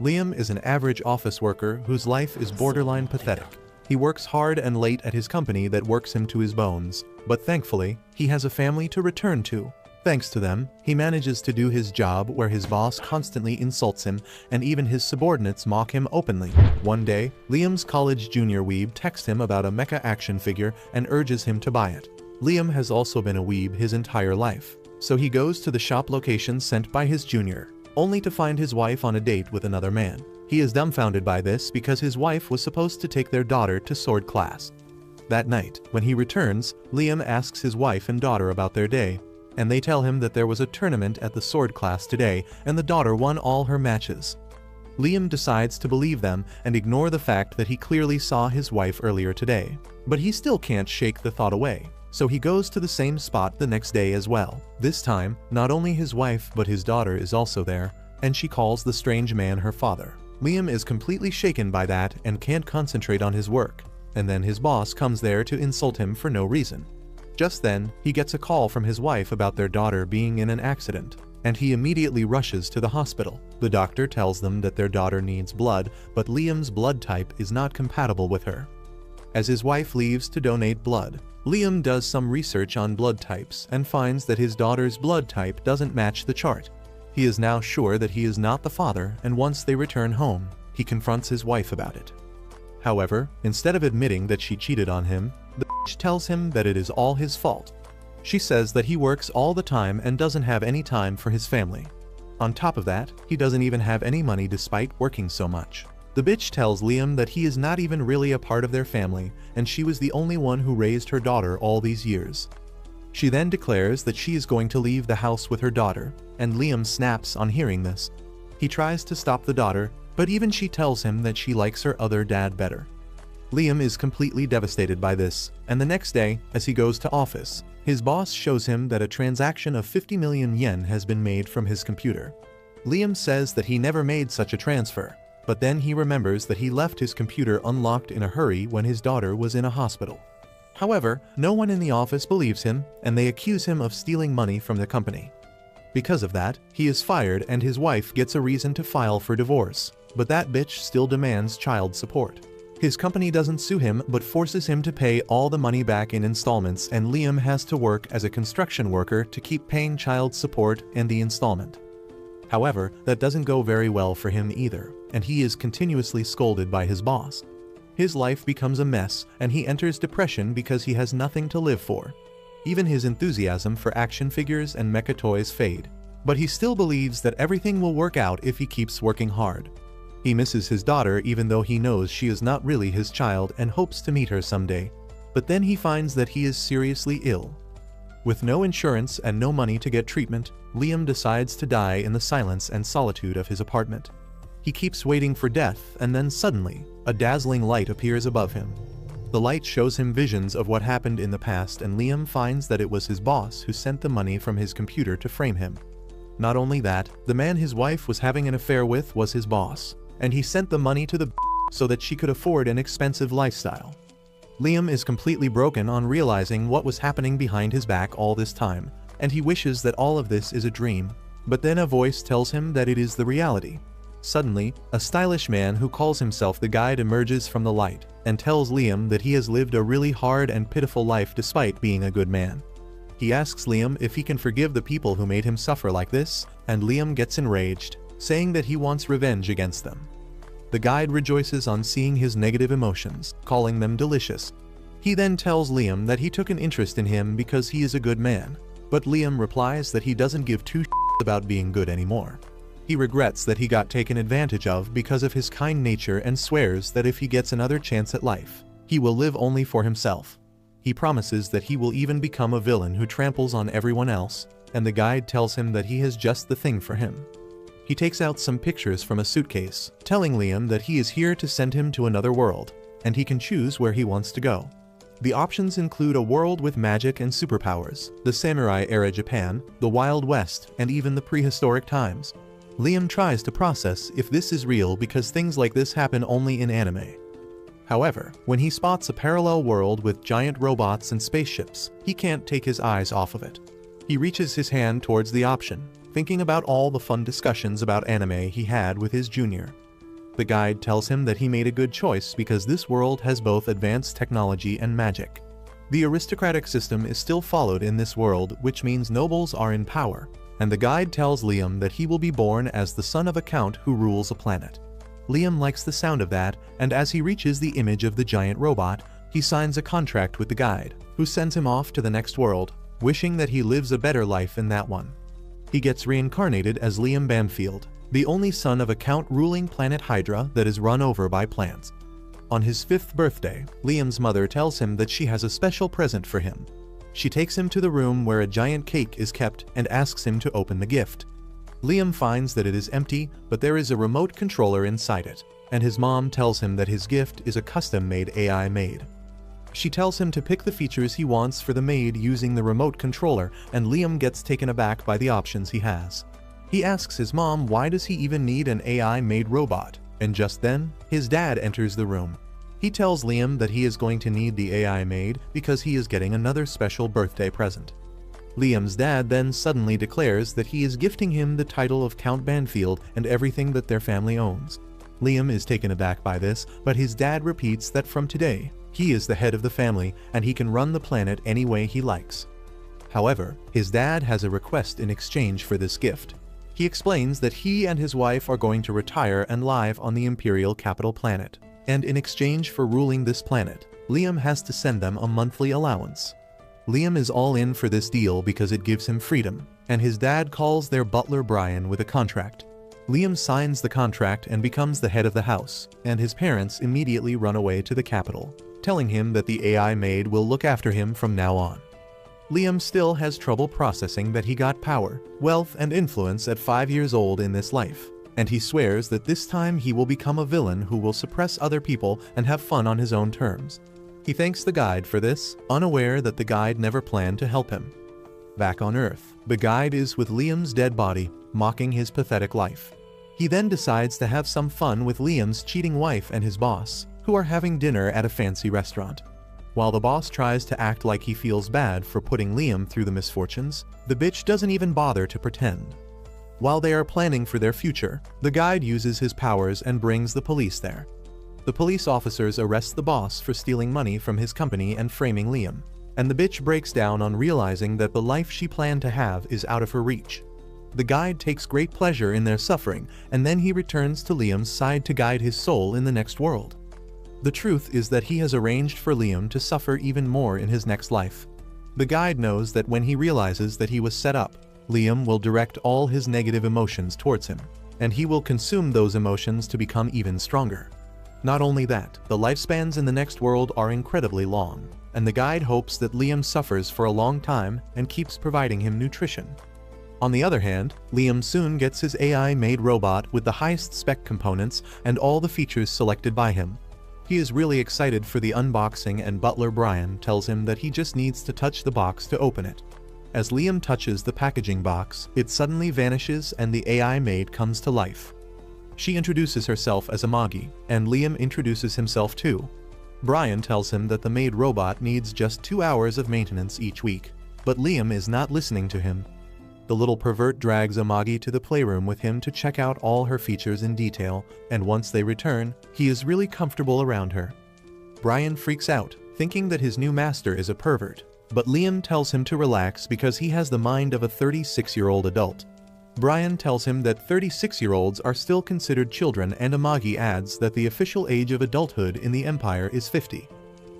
Liam is an average office worker whose life is borderline pathetic. He works hard and late at his company that works him to his bones, but thankfully, he has a family to return to. Thanks to them, he manages to do his job where his boss constantly insults him and even his subordinates mock him openly. One day, Liam's college junior weeb texts him about a mecha action figure and urges him to buy it. Liam has also been a weeb his entire life, so he goes to the shop location sent by his junior, only to find his wife on a date with another man. He is dumbfounded by this because his wife was supposed to take their daughter to sword class. That night, when he returns, Liam asks his wife and daughter about their day, and they tell him that there was a tournament at the sword class today and the daughter won all her matches. Liam decides to believe them and ignore the fact that he clearly saw his wife earlier today. But he still can't shake the thought away, so he goes to the same spot the next day as well. This time, not only his wife but his daughter is also there, and she calls the strange man her father. Liam is completely shaken by that and can't concentrate on his work, and then his boss comes there to insult him for no reason. Just then, he gets a call from his wife about their daughter being in an accident, and he immediately rushes to the hospital. The doctor tells them that their daughter needs blood, but Liam's blood type is not compatible with her. As his wife leaves to donate blood, Liam does some research on blood types and finds that his daughter's blood type doesn't match the chart. He is now sure that he is not the father, and once they return home, he confronts his wife about it. However, instead of admitting that she cheated on him, the bitch tells him that it is all his fault. She says that he works all the time and doesn't have any time for his family. On top of that, he doesn't even have any money despite working so much. The bitch tells Liam that he is not even really a part of their family, and she was the only one who raised her daughter all these years. She then declares that she is going to leave the house with her daughter, and Liam snaps on hearing this. He tries to stop the daughter, but even she tells him that she likes her other dad better. Liam is completely devastated by this, and the next day, as he goes to office, his boss shows him that a transaction of 50 million yen has been made from his computer. Liam says that he never made such a transfer, but then he remembers that he left his computer unlocked in a hurry when his daughter was in a hospital. However, no one in the office believes him, and they accuse him of stealing money from the company. Because of that, he is fired and his wife gets a reason to file for divorce, but that bitch still demands child support. His company doesn't sue him but forces him to pay all the money back in installments, and Liam has to work as a construction worker to keep paying child support and the installment. However, that doesn't go very well for him either, and he is continuously scolded by his boss. His life becomes a mess, and he enters depression because he has nothing to live for. Even his enthusiasm for action figures and mecha toys fade, but he still believes that everything will work out if he keeps working hard. He misses his daughter even though he knows she is not really his child and hopes to meet her someday, but then he finds that he is seriously ill. With no insurance and no money to get treatment, Liam decides to die in the silence and solitude of his apartment. He keeps waiting for death, and then suddenly, a dazzling light appears above him. The light shows him visions of what happened in the past, and Liam finds that it was his boss who sent the money from his computer to frame him. Not only that, the man his wife was having an affair with was his boss, and he sent the money to the so that she could afford an expensive lifestyle. Liam is completely broken on realizing what was happening behind his back all this time, and he wishes that all of this is a dream, but then a voice tells him that it is the reality. Suddenly, a stylish man who calls himself the Guide emerges from the light and tells Liam that he has lived a really hard and pitiful life despite being a good man. He asks Liam if he can forgive the people who made him suffer like this, and Liam gets enraged, saying that he wants revenge against them. The Guide rejoices on seeing his negative emotions, calling them delicious. He then tells Liam that he took an interest in him because he is a good man, but Liam replies that he doesn't give two shits about being good anymore. He regrets that he got taken advantage of because of his kind nature and swears that if he gets another chance at life, he will live only for himself. He promises that he will even become a villain who tramples on everyone else, and the Guide tells him that he has just the thing for him. He takes out some pictures from a suitcase, telling Liam that he is here to send him to another world, and he can choose where he wants to go. The options include a world with magic and superpowers, the samurai-era Japan, the Wild West, and even the prehistoric times. Liam tries to process if this is real because things like this happen only in anime. However, when he spots a parallel world with giant robots and spaceships, he can't take his eyes off of it. He reaches his hand towards the option, thinking about all the fun discussions about anime he had with his junior. The guide tells him that he made a good choice because this world has both advanced technology and magic. The aristocratic system is still followed in this world, which means nobles are in power, and the guide tells Liam that he will be born as the son of a count who rules a planet. Liam likes the sound of that, and as he reaches the image of the giant robot, he signs a contract with the guide, who sends him off to the next world, wishing that he lives a better life in that one. He gets reincarnated as Liam Banfield, the only son of a count ruling planet Hydra that is run over by plants. On his 5th birthday, Liam's mother tells him that she has a special present for him. She takes him to the room where a giant cake is kept and asks him to open the gift. Liam finds that it is empty, but there is a remote controller inside it, and his mom tells him that his gift is a custom-made AI maid. She tells him to pick the features he wants for the maid using the remote controller, and Liam gets taken aback by the options he has. He asks his mom why does he even need an AI-made robot, and just then, his dad enters the room. He tells Liam that he is going to need the AI maid because he is getting another special birthday present. Liam's dad then suddenly declares that he is gifting him the title of Count Banfield and everything that their family owns. Liam is taken aback by this, but his dad repeats that from today, he is the head of the family and he can run the planet any way he likes. However, his dad has a request in exchange for this gift. He explains that he and his wife are going to retire and live on the Imperial capital planet, and in exchange for ruling this planet, Liam has to send them a monthly allowance. Liam is all in for this deal because it gives him freedom, and his dad calls their butler Brian with a contract. Liam signs the contract and becomes the head of the house, and his parents immediately run away to the capital, telling him that the AI maid will look after him from now on. Liam still has trouble processing that he got power, wealth, and influence at 5 years old in this life, and he swears that this time he will become a villain who will suppress other people and have fun on his own terms. He thanks the guide for this, unaware that the guide never planned to help him. Back on Earth, the guide is with Liam's dead body, mocking his pathetic life. He then decides to have some fun with Liam's cheating wife and his boss, who are having dinner at a fancy restaurant. While the boss tries to act like he feels bad for putting Liam through the misfortunes, the bitch doesn't even bother to pretend. While they are planning for their future, the guide uses his powers and brings the police there. The police officers arrest the boss for stealing money from his company and framing Liam, and the bitch breaks down on realizing that the life she planned to have is out of her reach. The guide takes great pleasure in their suffering, and then he returns to Liam's side to guide his soul in the next world. The truth is that he has arranged for Liam to suffer even more in his next life. The guide knows that when he realizes that he was set up, Liam will direct all his negative emotions towards him, and he will consume those emotions to become even stronger. Not only that, the lifespans in the next world are incredibly long, and the guide hopes that Liam suffers for a long time and keeps providing him nutrition. On the other hand, Liam soon gets his AI-made robot with the highest spec components and all the features selected by him. He is really excited for the unboxing, and butler Brian tells him that he just needs to touch the box to open it. As Liam touches the packaging box, it suddenly vanishes and the AI maid comes to life. She introduces herself as Amagi, and Liam introduces himself too. Brian tells him that the maid robot needs just 2 hours of maintenance each week, but Liam is not listening to him. The little pervert drags Amagi to the playroom with him to check out all her features in detail, and once they return, he is really comfortable around her. Brian freaks out, thinking that his new master is a pervert, but Liam tells him to relax because he has the mind of a 36-year-old adult. Brian tells him that 36-year-olds are still considered children, and Amagi adds that the official age of adulthood in the Empire is 50.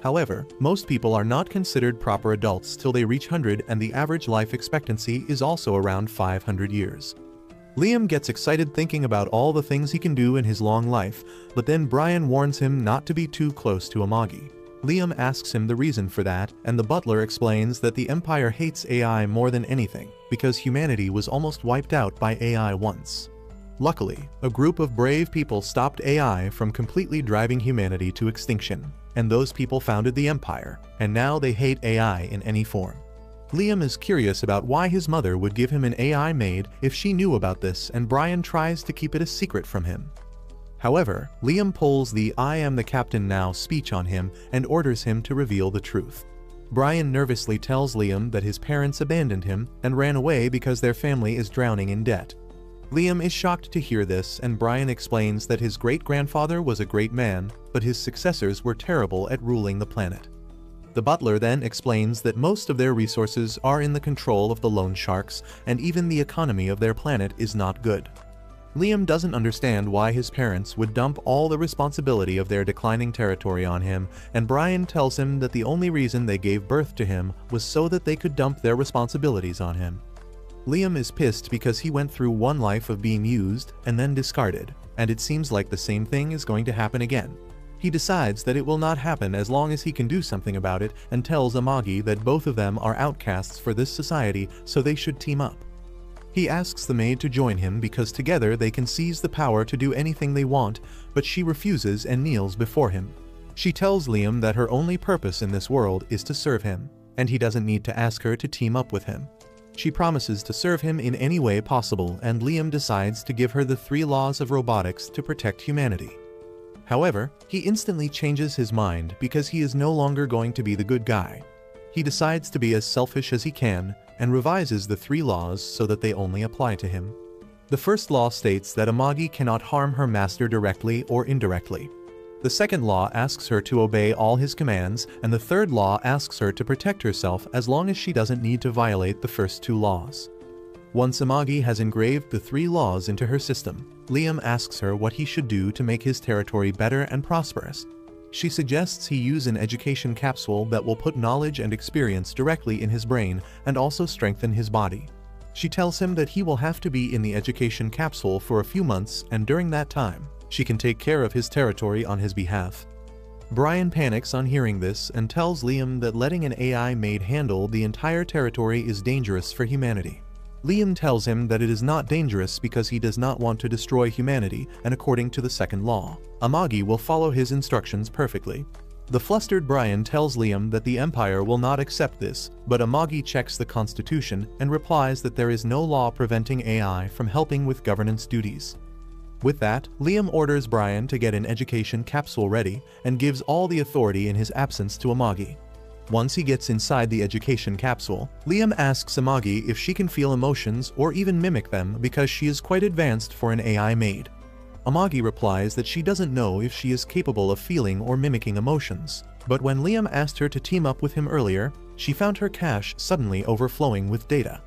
However, most people are not considered proper adults till they reach 100, and the average life expectancy is also around 500 years. Liam gets excited thinking about all the things he can do in his long life, but then Brian warns him not to be too close to Amagi. Liam asks him the reason for that, and the butler explains that the Empire hates AI more than anything, because humanity was almost wiped out by AI once. Luckily, a group of brave people stopped AI from completely driving humanity to extinction, and those people founded the Empire, and now they hate AI in any form. Liam is curious about why his mother would give him an AI maid if she knew about this, and Brian tries to keep it a secret from him. However, Liam pulls the "I am the captain now" speech on him and orders him to reveal the truth. Brian nervously tells Liam that his parents abandoned him and ran away because their family is drowning in debt. Liam is shocked to hear this, and Brian explains that his great-grandfather was a great man, but his successors were terrible at ruling the planet. The butler then explains that most of their resources are in the control of the loan sharks, and even the economy of their planet is not good. Liam doesn't understand why his parents would dump all the responsibility of their declining territory on him, and Brian tells him that the only reason they gave birth to him was so that they could dump their responsibilities on him. Liam is pissed because he went through one life of being used and then discarded, and it seems like the same thing is going to happen again. He decides that it will not happen as long as he can do something about it, and tells Amagi that both of them are outcasts for this society, so they should team up. He asks the maid to join him because together they can seize the power to do anything they want, but she refuses and kneels before him. She tells Liam that her only purpose in this world is to serve him, and he doesn't need to ask her to team up with him. She promises to serve him in any way possible, and Liam decides to give her the 3 laws of robotics to protect humanity. However, he instantly changes his mind because he is no longer going to be the good guy. He decides to be as selfish as he can, and revises the 3 laws so that they only apply to him. The first law states that Amagi cannot harm her master directly or indirectly. The second law asks her to obey all his commands, and the third law asks her to protect herself as long as she doesn't need to violate the first 2 laws. Once Amagi has engraved the 3 laws into her system, Liam asks her what he should do to make his territory better and prosperous. She suggests he use an education capsule that will put knowledge and experience directly in his brain and also strengthen his body. She tells him that he will have to be in the education capsule for a few months, and during that time, she can take care of his territory on his behalf. Brian panics on hearing this and tells Liam that letting an AI maid handle the entire territory is dangerous for humanity. Liam tells him that it is not dangerous because he does not want to destroy humanity, and according to the second law, Amagi will follow his instructions perfectly. The flustered Brian tells Liam that the Empire will not accept this, but Amagi checks the Constitution and replies that there is no law preventing AI from helping with governance duties. With that, Liam orders Brian to get an education capsule ready and gives all the authority in his absence to Amagi. Once he gets inside the education capsule, Liam asks Amagi if she can feel emotions or even mimic them because she is quite advanced for an AI maid. Amagi replies that she doesn't know if she is capable of feeling or mimicking emotions, but when Liam asked her to team up with him earlier, she found her cache suddenly overflowing with data.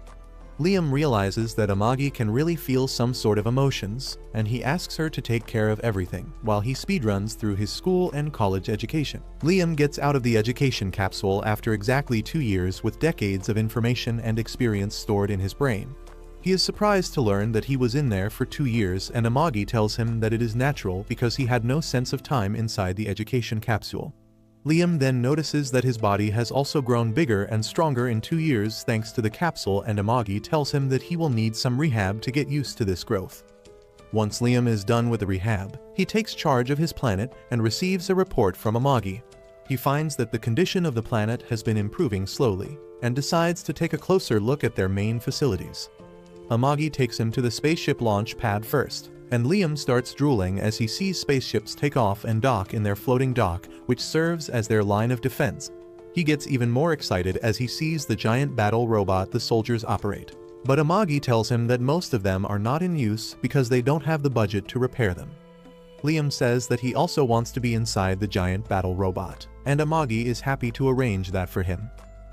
Liam realizes that Amagi can really feel some sort of emotions, and he asks her to take care of everything while he speedruns through his school and college education. Liam gets out of the education capsule after exactly 2 years with decades of information and experience stored in his brain. He is surprised to learn that he was in there for 2 years, and Amagi tells him that it is natural because he had no sense of time inside the education capsule. Liam then notices that his body has also grown bigger and stronger in 2 years thanks to the capsule, and Amagi tells him that he will need some rehab to get used to this growth. Once Liam is done with the rehab, he takes charge of his planet and receives a report from Amagi. He finds that the condition of the planet has been improving slowly, and decides to take a closer look at their main facilities. Amagi takes him to the spaceship launch pad first, and Liam starts drooling as he sees spaceships take off and dock in their floating dock, which serves as their line of defense. He gets even more excited as he sees the giant battle robot the soldiers operate. But Amagi tells him that most of them are not in use because they don't have the budget to repair them. Liam says that he also wants to be inside the giant battle robot, and Amagi is happy to arrange that for him.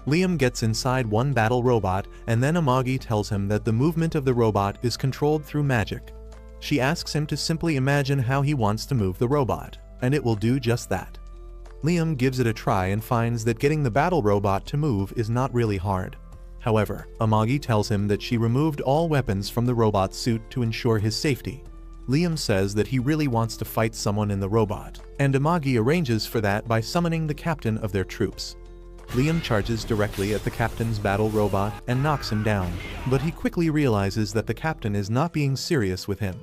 Liam gets inside one battle robot, and then Amagi tells him that the movement of the robot is controlled through magic. She asks him to simply imagine how he wants to move the robot, and it will do just that. Liam gives it a try and finds that getting the battle robot to move is not really hard. However, Amagi tells him that she removed all weapons from the robot's suit to ensure his safety. Liam says that he really wants to fight someone in the robot, and Amagi arranges for that by summoning the captain of their troops. Liam charges directly at the captain's battle robot and knocks him down, but he quickly realizes that the captain is not being serious with him.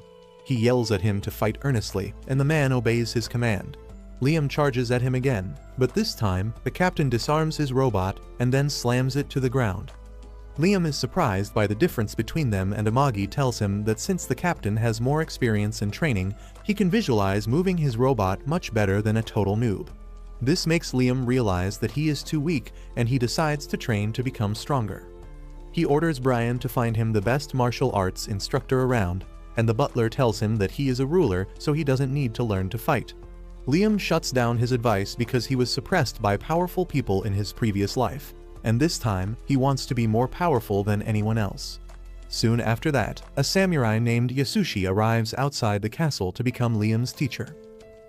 He yells at him to fight earnestly, and the man obeys his command. Liam charges at him again, but this time, the captain disarms his robot and then slams it to the ground. Liam is surprised by the difference between them, and Amagi tells him that since the captain has more experience and training, he can visualize moving his robot much better than a total noob. This makes Liam realize that he is too weak, and he decides to train to become stronger. He orders Brian to find him the best martial arts instructor around, and the butler tells him that he is a ruler so he doesn't need to learn to fight. Liam shuts down his advice because he was suppressed by powerful people in his previous life, and this time he wants to be more powerful than anyone else. Soon after that, a samurai named Yasushi arrives outside the castle to become Liam's teacher.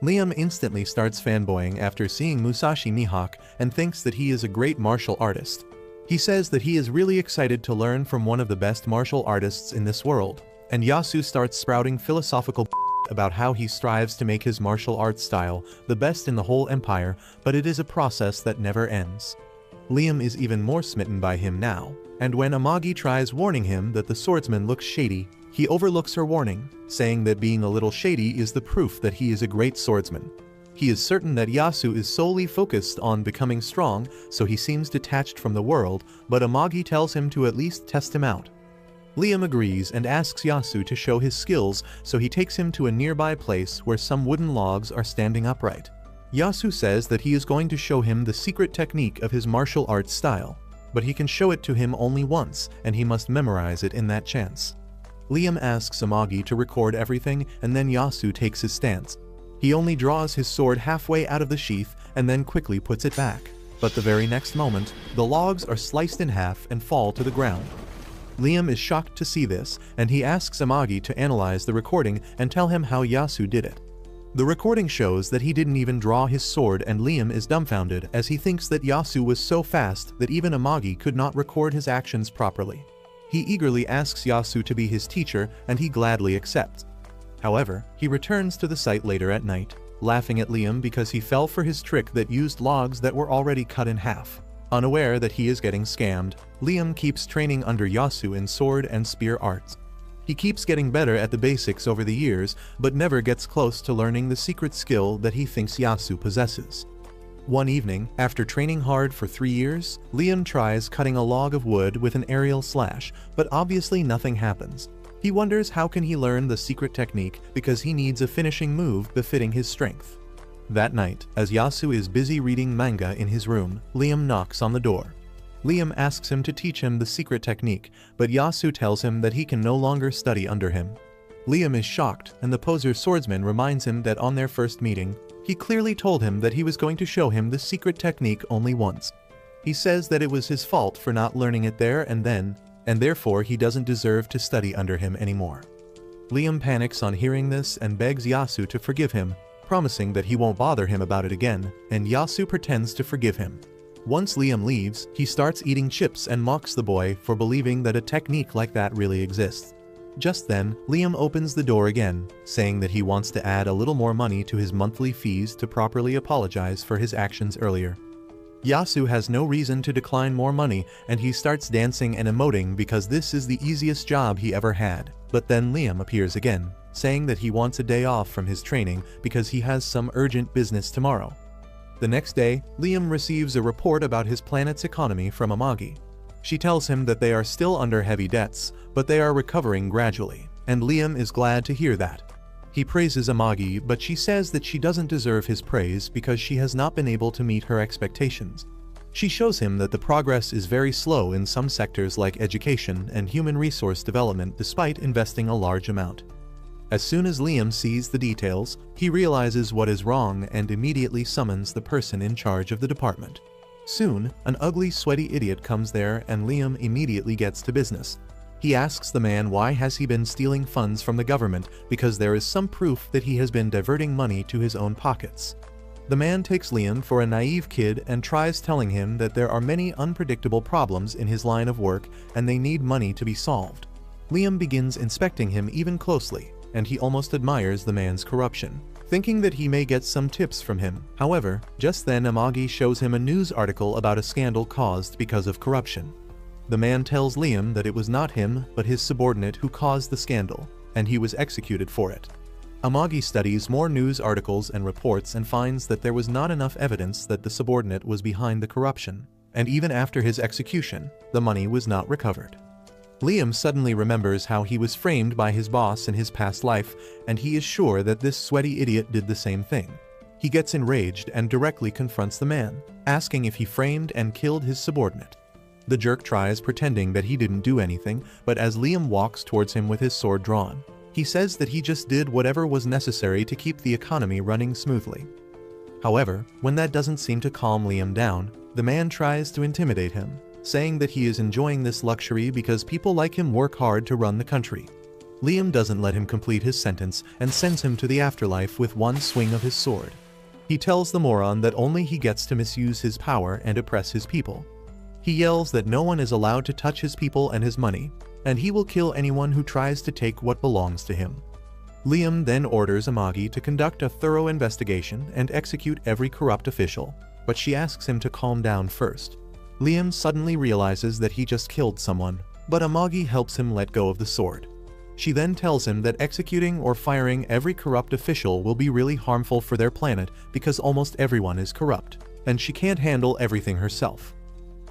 Liam instantly starts fanboying after seeing Musashi Mihawk and thinks that he is a great martial artist. He says that he is really excited to learn from one of the best martial artists in this world, and Yasu starts sprouting philosophical about how he strives to make his martial arts style the best in the whole empire, but it is a process that never ends. Liam is even more smitten by him now, and when Amagi tries warning him that the swordsman looks shady, he overlooks her warning, saying that being a little shady is the proof that he is a great swordsman. He is certain that Yasu is solely focused on becoming strong, so he seems detached from the world, but Amagi tells him to at least test him out. Liam agrees and asks Yasu to show his skills, so he takes him to a nearby place where some wooden logs are standing upright. Yasu says that he is going to show him the secret technique of his martial arts style, but he can show it to him only once, and he must memorize it in that chance. Liam asks Amagi to record everything, and then Yasu takes his stance. He only draws his sword halfway out of the sheath and then quickly puts it back, but the very next moment, the logs are sliced in half and fall to the ground. Liam is shocked to see this, and he asks Amagi to analyze the recording and tell him how Yasu did it. The recording shows that he didn't even draw his sword, and Liam is dumbfounded as he thinks that Yasu was so fast that even Amagi could not record his actions properly. He eagerly asks Yasu to be his teacher, and he gladly accepts. However, he returns to the site later at night, laughing at Liam because he fell for his trick that used logs that were already cut in half. Unaware that he is getting scammed, Liam keeps training under Yasu in sword and spear arts. He keeps getting better at the basics over the years, but never gets close to learning the secret skill that he thinks Yasu possesses. One evening, after training hard for 3 years, Liam tries cutting a log of wood with an aerial slash, but obviously nothing happens. He wonders how can he learn the secret technique because he needs a finishing move befitting his strength. That night, as Yasu is busy reading manga in his room, Liam knocks on the door. Liam asks him to teach him the secret technique, but Yasu tells him that he can no longer study under him. Liam is shocked, and the poser swordsman reminds him that on their first meeting, he clearly told him that he was going to show him the secret technique only once. He says that it was his fault for not learning it there and then, and therefore he doesn't deserve to study under him anymore. Liam panics on hearing this and begs Yasu to forgive him, promising that he won't bother him about it again, and Yasu pretends to forgive him. Once Liam leaves, he starts eating chips and mocks the boy for believing that a technique like that really exists. Just then, Liam opens the door again, saying that he wants to add a little more money to his monthly fees to properly apologize for his actions earlier. Yasu has no reason to decline more money, and he starts dancing and emoting because this is the easiest job he ever had. But then Liam appears again, saying that he wants a day off from his training because he has some urgent business tomorrow. The next day, Liam receives a report about his planet's economy from Amagi. She tells him that they are still under heavy debts, but they are recovering gradually, and Liam is glad to hear that. He praises Amagi, but she says that she doesn't deserve his praise because she has not been able to meet her expectations. She shows him that the progress is very slow in some sectors like education and human resource development despite investing a large amount. As soon as Liam sees the details, he realizes what is wrong and immediately summons the person in charge of the department. Soon, an ugly, sweaty idiot comes there and Liam immediately gets to business. He asks the man why has he been stealing funds from the government because there is some proof that he has been diverting money to his own pockets. The man takes Liam for a naive kid and tries telling him that there are many unpredictable problems in his line of work and they need money to be solved. Liam begins inspecting him even closely, and he almost admires the man's corruption, thinking that he may get some tips from him. However, just then Amagi shows him a news article about a scandal caused because of corruption. The man tells Liam that it was not him but his subordinate who caused the scandal, and he was executed for it. Amagi studies more news articles and reports and finds that there was not enough evidence that the subordinate was behind the corruption, and even after his execution, the money was not recovered. Liam suddenly remembers how he was framed by his boss in his past life, and he is sure that this sweaty idiot did the same thing. He gets enraged and directly confronts the man, asking if he framed and killed his subordinate. The jerk tries pretending that he didn't do anything, but as Liam walks towards him with his sword drawn, He says that he just did whatever was necessary to keep the economy running smoothly. However, when that doesn't seem to calm Liam down, the man tries to intimidate him, saying that he is enjoying this luxury because people like him work hard to run the country. Liam doesn't let him complete his sentence and sends him to the afterlife with one swing of his sword. He tells the moron that only he gets to misuse his power and oppress his people. He yells that no one is allowed to touch his people and his money, and he will kill anyone who tries to take what belongs to him. Liam then orders Amagi to conduct a thorough investigation and execute every corrupt official, but she asks him to calm down first. Liam suddenly realizes that he just killed someone, but Amagi helps him let go of the sword. She then tells him that executing or firing every corrupt official will be really harmful for their planet because almost everyone is corrupt, and she can't handle everything herself.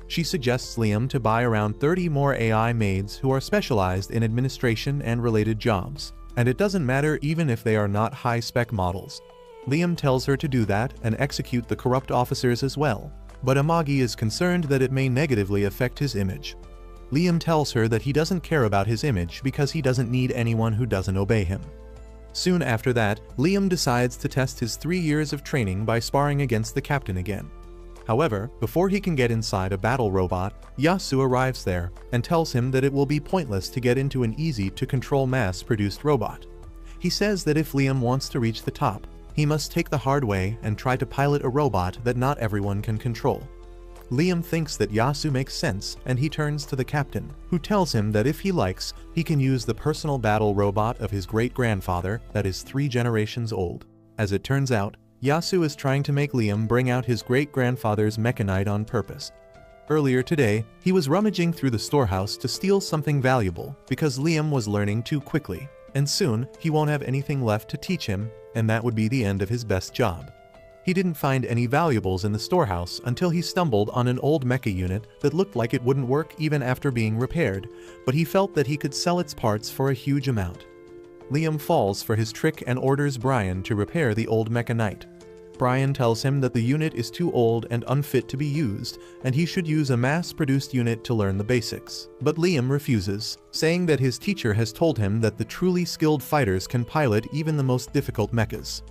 She suggests Liam to buy around 30 more AI maids who are specialized in administration and related jobs, and it doesn't matter even if they are not high-spec models. Liam tells her to do that and execute the corrupt officers as well, but Amagi is concerned that it may negatively affect his image. Liam tells her that he doesn't care about his image because he doesn't need anyone who doesn't obey him. Soon after that, Liam decides to test his 3 years of training by sparring against the captain again. However, before he can get inside a battle robot, Yasu arrives there and tells him that it will be pointless to get into an easy-to-control mass-produced robot. He says that if Liam wants to reach the top, he must take the hard way and try to pilot a robot that not everyone can control. Liam thinks that Yasu makes sense, and he turns to the captain, who tells him that if he likes, he can use the personal battle robot of his great-grandfather that is 3 generations old. As it turns out, Yasu is trying to make Liam bring out his great-grandfather's mechanite on purpose. Earlier today, he was rummaging through the storehouse to steal something valuable because Liam was learning too quickly, and soon he won't have anything left to teach him, and that would be the end of his best job. He didn't find any valuables in the storehouse until he stumbled on an old mecha unit that looked like it wouldn't work even after being repaired, but he felt that he could sell its parts for a huge amount. Liam falls for his trick and orders Brian to repair the old mechanite. Brian tells him that the unit is too old and unfit to be used, and he should use a mass-produced unit to learn the basics. But Liam refuses, saying that his teacher has told him that the truly skilled fighters can pilot even the most difficult mechas.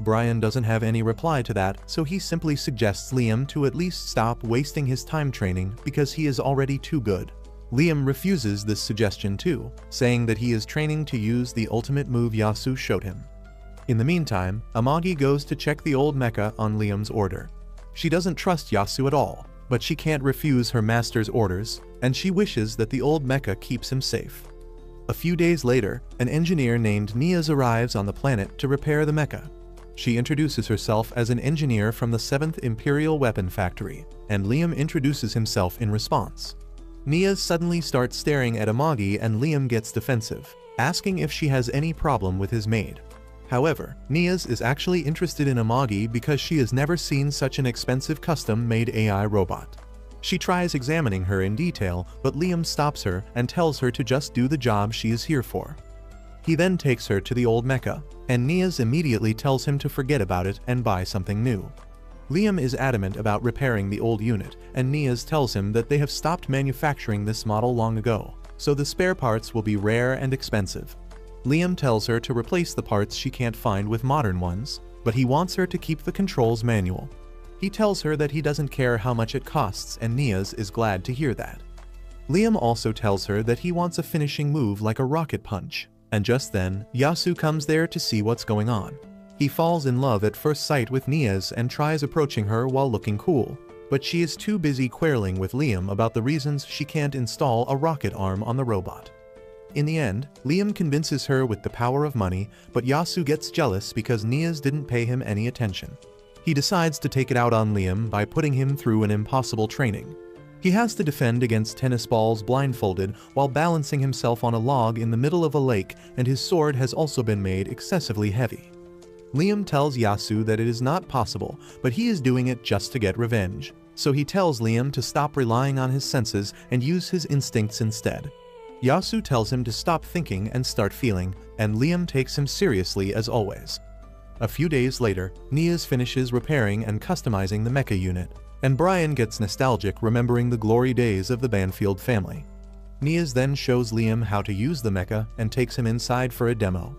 Brian doesn't have any reply to that, so he simply suggests Liam to at least stop wasting his time training because he is already too good. Liam refuses this suggestion too, saying that he is training to use the ultimate move Yasu showed him. In the meantime, Amagi goes to check the old mecha on Liam's order. She doesn't trust Yasu at all, but she can't refuse her master's orders, and she wishes that the old mecha keeps him safe. A few days later, an engineer named Niaz arrives on the planet to repair the mecha. She introduces herself as an engineer from the 7th Imperial Weapon Factory, and Liam introduces himself in response. Niaz suddenly starts staring at Amagi and Liam gets defensive, asking if she has any problem with his maid. However, Niaz is actually interested in Amagi because she has never seen such an expensive custom-made AI robot. She tries examining her in detail, but Liam stops her and tells her to just do the job she is here for. He then takes her to the old mecha, and Niaz immediately tells him to forget about it and buy something new. Liam is adamant about repairing the old unit, and Niaz tells him that they have stopped manufacturing this model long ago, so the spare parts will be rare and expensive. Liam tells her to replace the parts she can't find with modern ones, but he wants her to keep the controls manual. He tells her that he doesn't care how much it costs, and Niaz is glad to hear that. Liam also tells her that he wants a finishing move like a rocket punch. And just then, Yasu comes there to see what's going on. He falls in love at first sight with Niaz and tries approaching her while looking cool, but she is too busy quarreling with Liam about the reasons she can't install a rocket arm on the robot. In the end, Liam convinces her with the power of money, but Yasu gets jealous because Niaz didn't pay him any attention. He decides to take it out on Liam by putting him through an impossible training. He has to defend against tennis balls blindfolded while balancing himself on a log in the middle of a lake, and his sword has also been made excessively heavy. Liam tells Yasu that it is not possible, but he is doing it just to get revenge. So he tells Liam to stop relying on his senses and use his instincts instead. Yasu tells him to stop thinking and start feeling, and Liam takes him seriously as always. A few days later, Niaz finishes repairing and customizing the mecha unit, and Brian gets nostalgic remembering the glory days of the Banfield family. Nias then shows Liam how to use the mecha and takes him inside for a demo.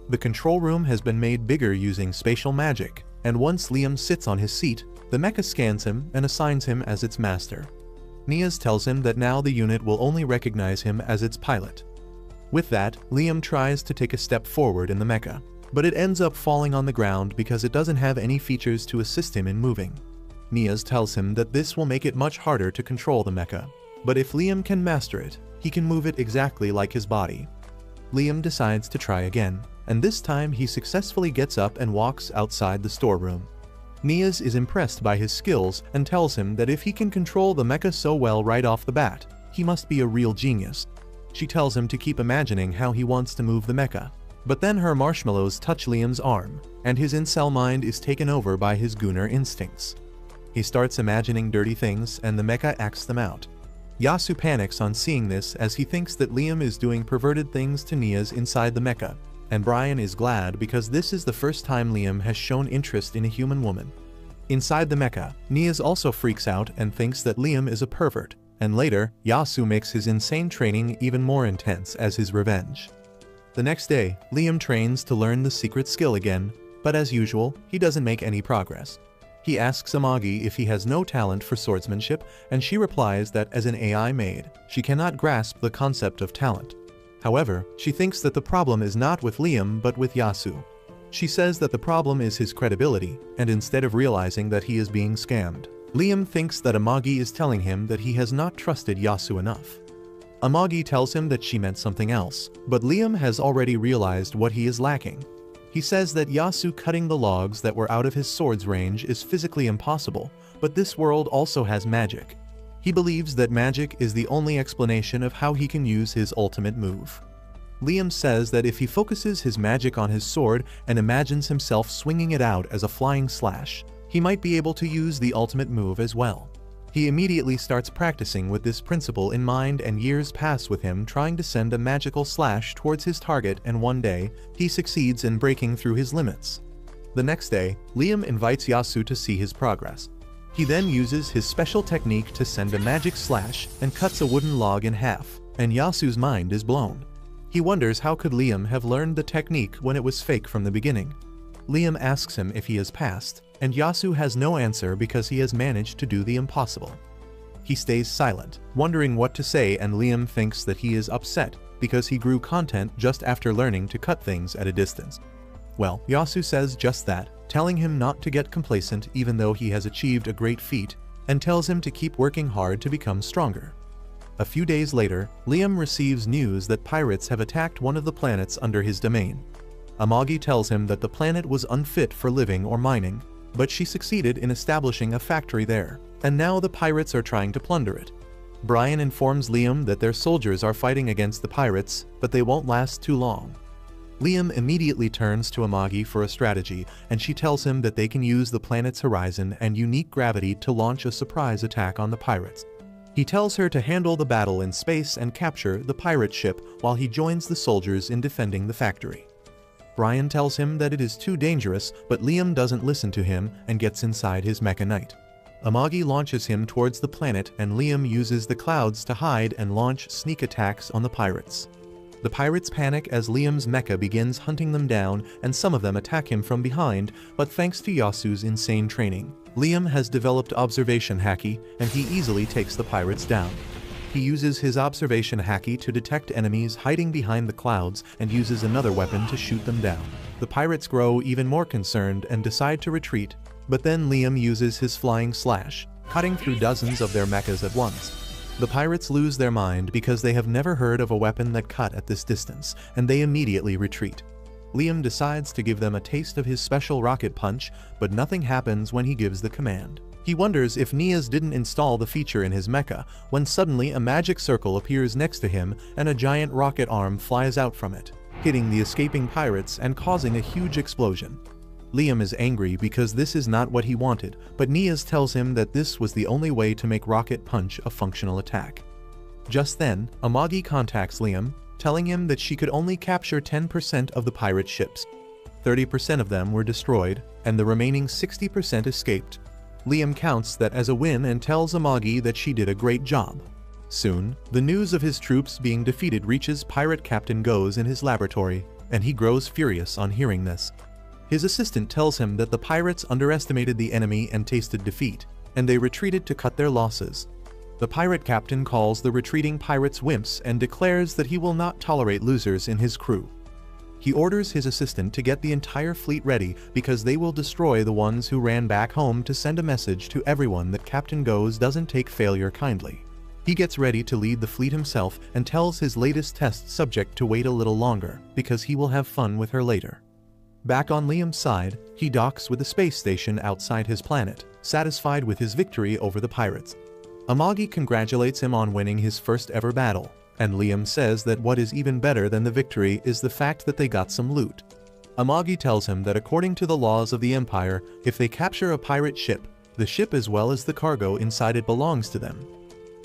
The control room has been made bigger using spatial magic, and once Liam sits on his seat, the mecha scans him and assigns him as its master. Nias tells him that now the unit will only recognize him as its pilot. With that, Liam tries to take a step forward in the mecha, but it ends up falling on the ground because it doesn't have any features to assist him in moving. Nias tells him that this will make it much harder to control the mecha, but if Liam can master it, he can move it exactly like his body. Liam decides to try again, and this time he successfully gets up and walks outside the storeroom. Nias is impressed by his skills and tells him that if he can control the mecha so well right off the bat, he must be a real genius. She tells him to keep imagining how he wants to move the mecha, but then her marshmallows touch Liam's arm, and his incel mind is taken over by his gooner instincts. He starts imagining dirty things and the mecha acts them out. Yasu panics on seeing this as he thinks that Liam is doing perverted things to Nias inside the mecha, and Brian is glad because this is the first time Liam has shown interest in a human woman. Inside the mecha, Nias also freaks out and thinks that Liam is a pervert, and later, Yasu makes his insane training even more intense as his revenge. The next day, Liam trains to learn the secret skill again, but as usual, he doesn't make any progress. He asks Amagi if he has no talent for swordsmanship, and she replies that as an AI maid, she cannot grasp the concept of talent. However, she thinks that the problem is not with Liam but with Yasu. She says that the problem is his credibility, and instead of realizing that he is being scammed, Liam thinks that Amagi is telling him that he has not trusted Yasu enough. Amagi tells him that she meant something else, but Liam has already realized what he is lacking. He says that Yasu cutting the logs that were out of his sword's range is physically impossible, but this world also has magic. He believes that magic is the only explanation of how he can use his ultimate move. Liam says that if he focuses his magic on his sword and imagines himself swinging it out as a flying slash, he might be able to use the ultimate move as well. He immediately starts practicing with this principle in mind, and years pass with him trying to send a magical slash towards his target, and one day, he succeeds in breaking through his limits. The next day, Liam invites Yasu to see his progress. He then uses his special technique to send a magic slash and cuts a wooden log in half, and Yasu's mind is blown. He wonders how could Liam have learned the technique when it was fake from the beginning. Liam asks him if he has passed, and Yasu has no answer because he has managed to do the impossible. He stays silent, wondering what to say, and Liam thinks that he is upset because he grew content just after learning to cut things at a distance. Well, Yasu says just that, telling him not to get complacent even though he has achieved a great feat, and tells him to keep working hard to become stronger. A few days later, Liam receives news that pirates have attacked one of the planets under his domain. Amagi tells him that the planet was unfit for living or mining, but she succeeded in establishing a factory there, and now the pirates are trying to plunder it. Brian informs Liam that their soldiers are fighting against the pirates, but they won't last too long. Liam immediately turns to Amagi for a strategy, and she tells him that they can use the planet's horizon and unique gravity to launch a surprise attack on the pirates. He tells her to handle the battle in space and capture the pirate ship while he joins the soldiers in defending the factory. Brian tells him that it is too dangerous, but Liam doesn't listen to him and gets inside his mecha knight. Amagi launches him towards the planet, and Liam uses the clouds to hide and launch sneak attacks on the pirates. The pirates panic as Liam's mecha begins hunting them down, and some of them attack him from behind, but thanks to Yasu's insane training, Liam has developed observation haki, and he easily takes the pirates down. He uses his observation haki to detect enemies hiding behind the clouds and uses another weapon to shoot them down. The pirates grow even more concerned and decide to retreat, but then Liam uses his flying slash, cutting through dozens of their mechas at once. The pirates lose their mind because they have never heard of a weapon that cut at this distance, and they immediately retreat. Liam decides to give them a taste of his special rocket punch, but nothing happens when he gives the command. He wonders if Nias didn't install the feature in his mecha, when suddenly a magic circle appears next to him and a giant rocket arm flies out from it, hitting the escaping pirates and causing a huge explosion. Liam is angry because this is not what he wanted, but Nias tells him that this was the only way to make Rocket Punch a functional attack. Just then, Amagi contacts Liam, telling him that she could only capture 10% of the pirate ships. 30% of them were destroyed, and the remaining 60% escaped. Liam counts that as a win and tells Amagi that she did a great job. Soon, the news of his troops being defeated reaches Pirate Captain Goes in his laboratory, and he grows furious on hearing this. His assistant tells him that the pirates underestimated the enemy and tasted defeat, and they retreated to cut their losses. The pirate captain calls the retreating pirates wimps and declares that he will not tolerate losers in his crew. He orders his assistant to get the entire fleet ready because they will destroy the ones who ran back home to send a message to everyone that Captain Goes doesn't take failure kindly. He gets ready to lead the fleet himself and tells his latest test subject to wait a little longer because he will have fun with her later. Back on Liam's side, he docks with the space station outside his planet, satisfied with his victory over the pirates. Amagi congratulates him on winning his first ever battle, and Liam says that what is even better than the victory is the fact that they got some loot. Amagi tells him that according to the laws of the Empire, if they capture a pirate ship, the ship as well as the cargo inside it belongs to them.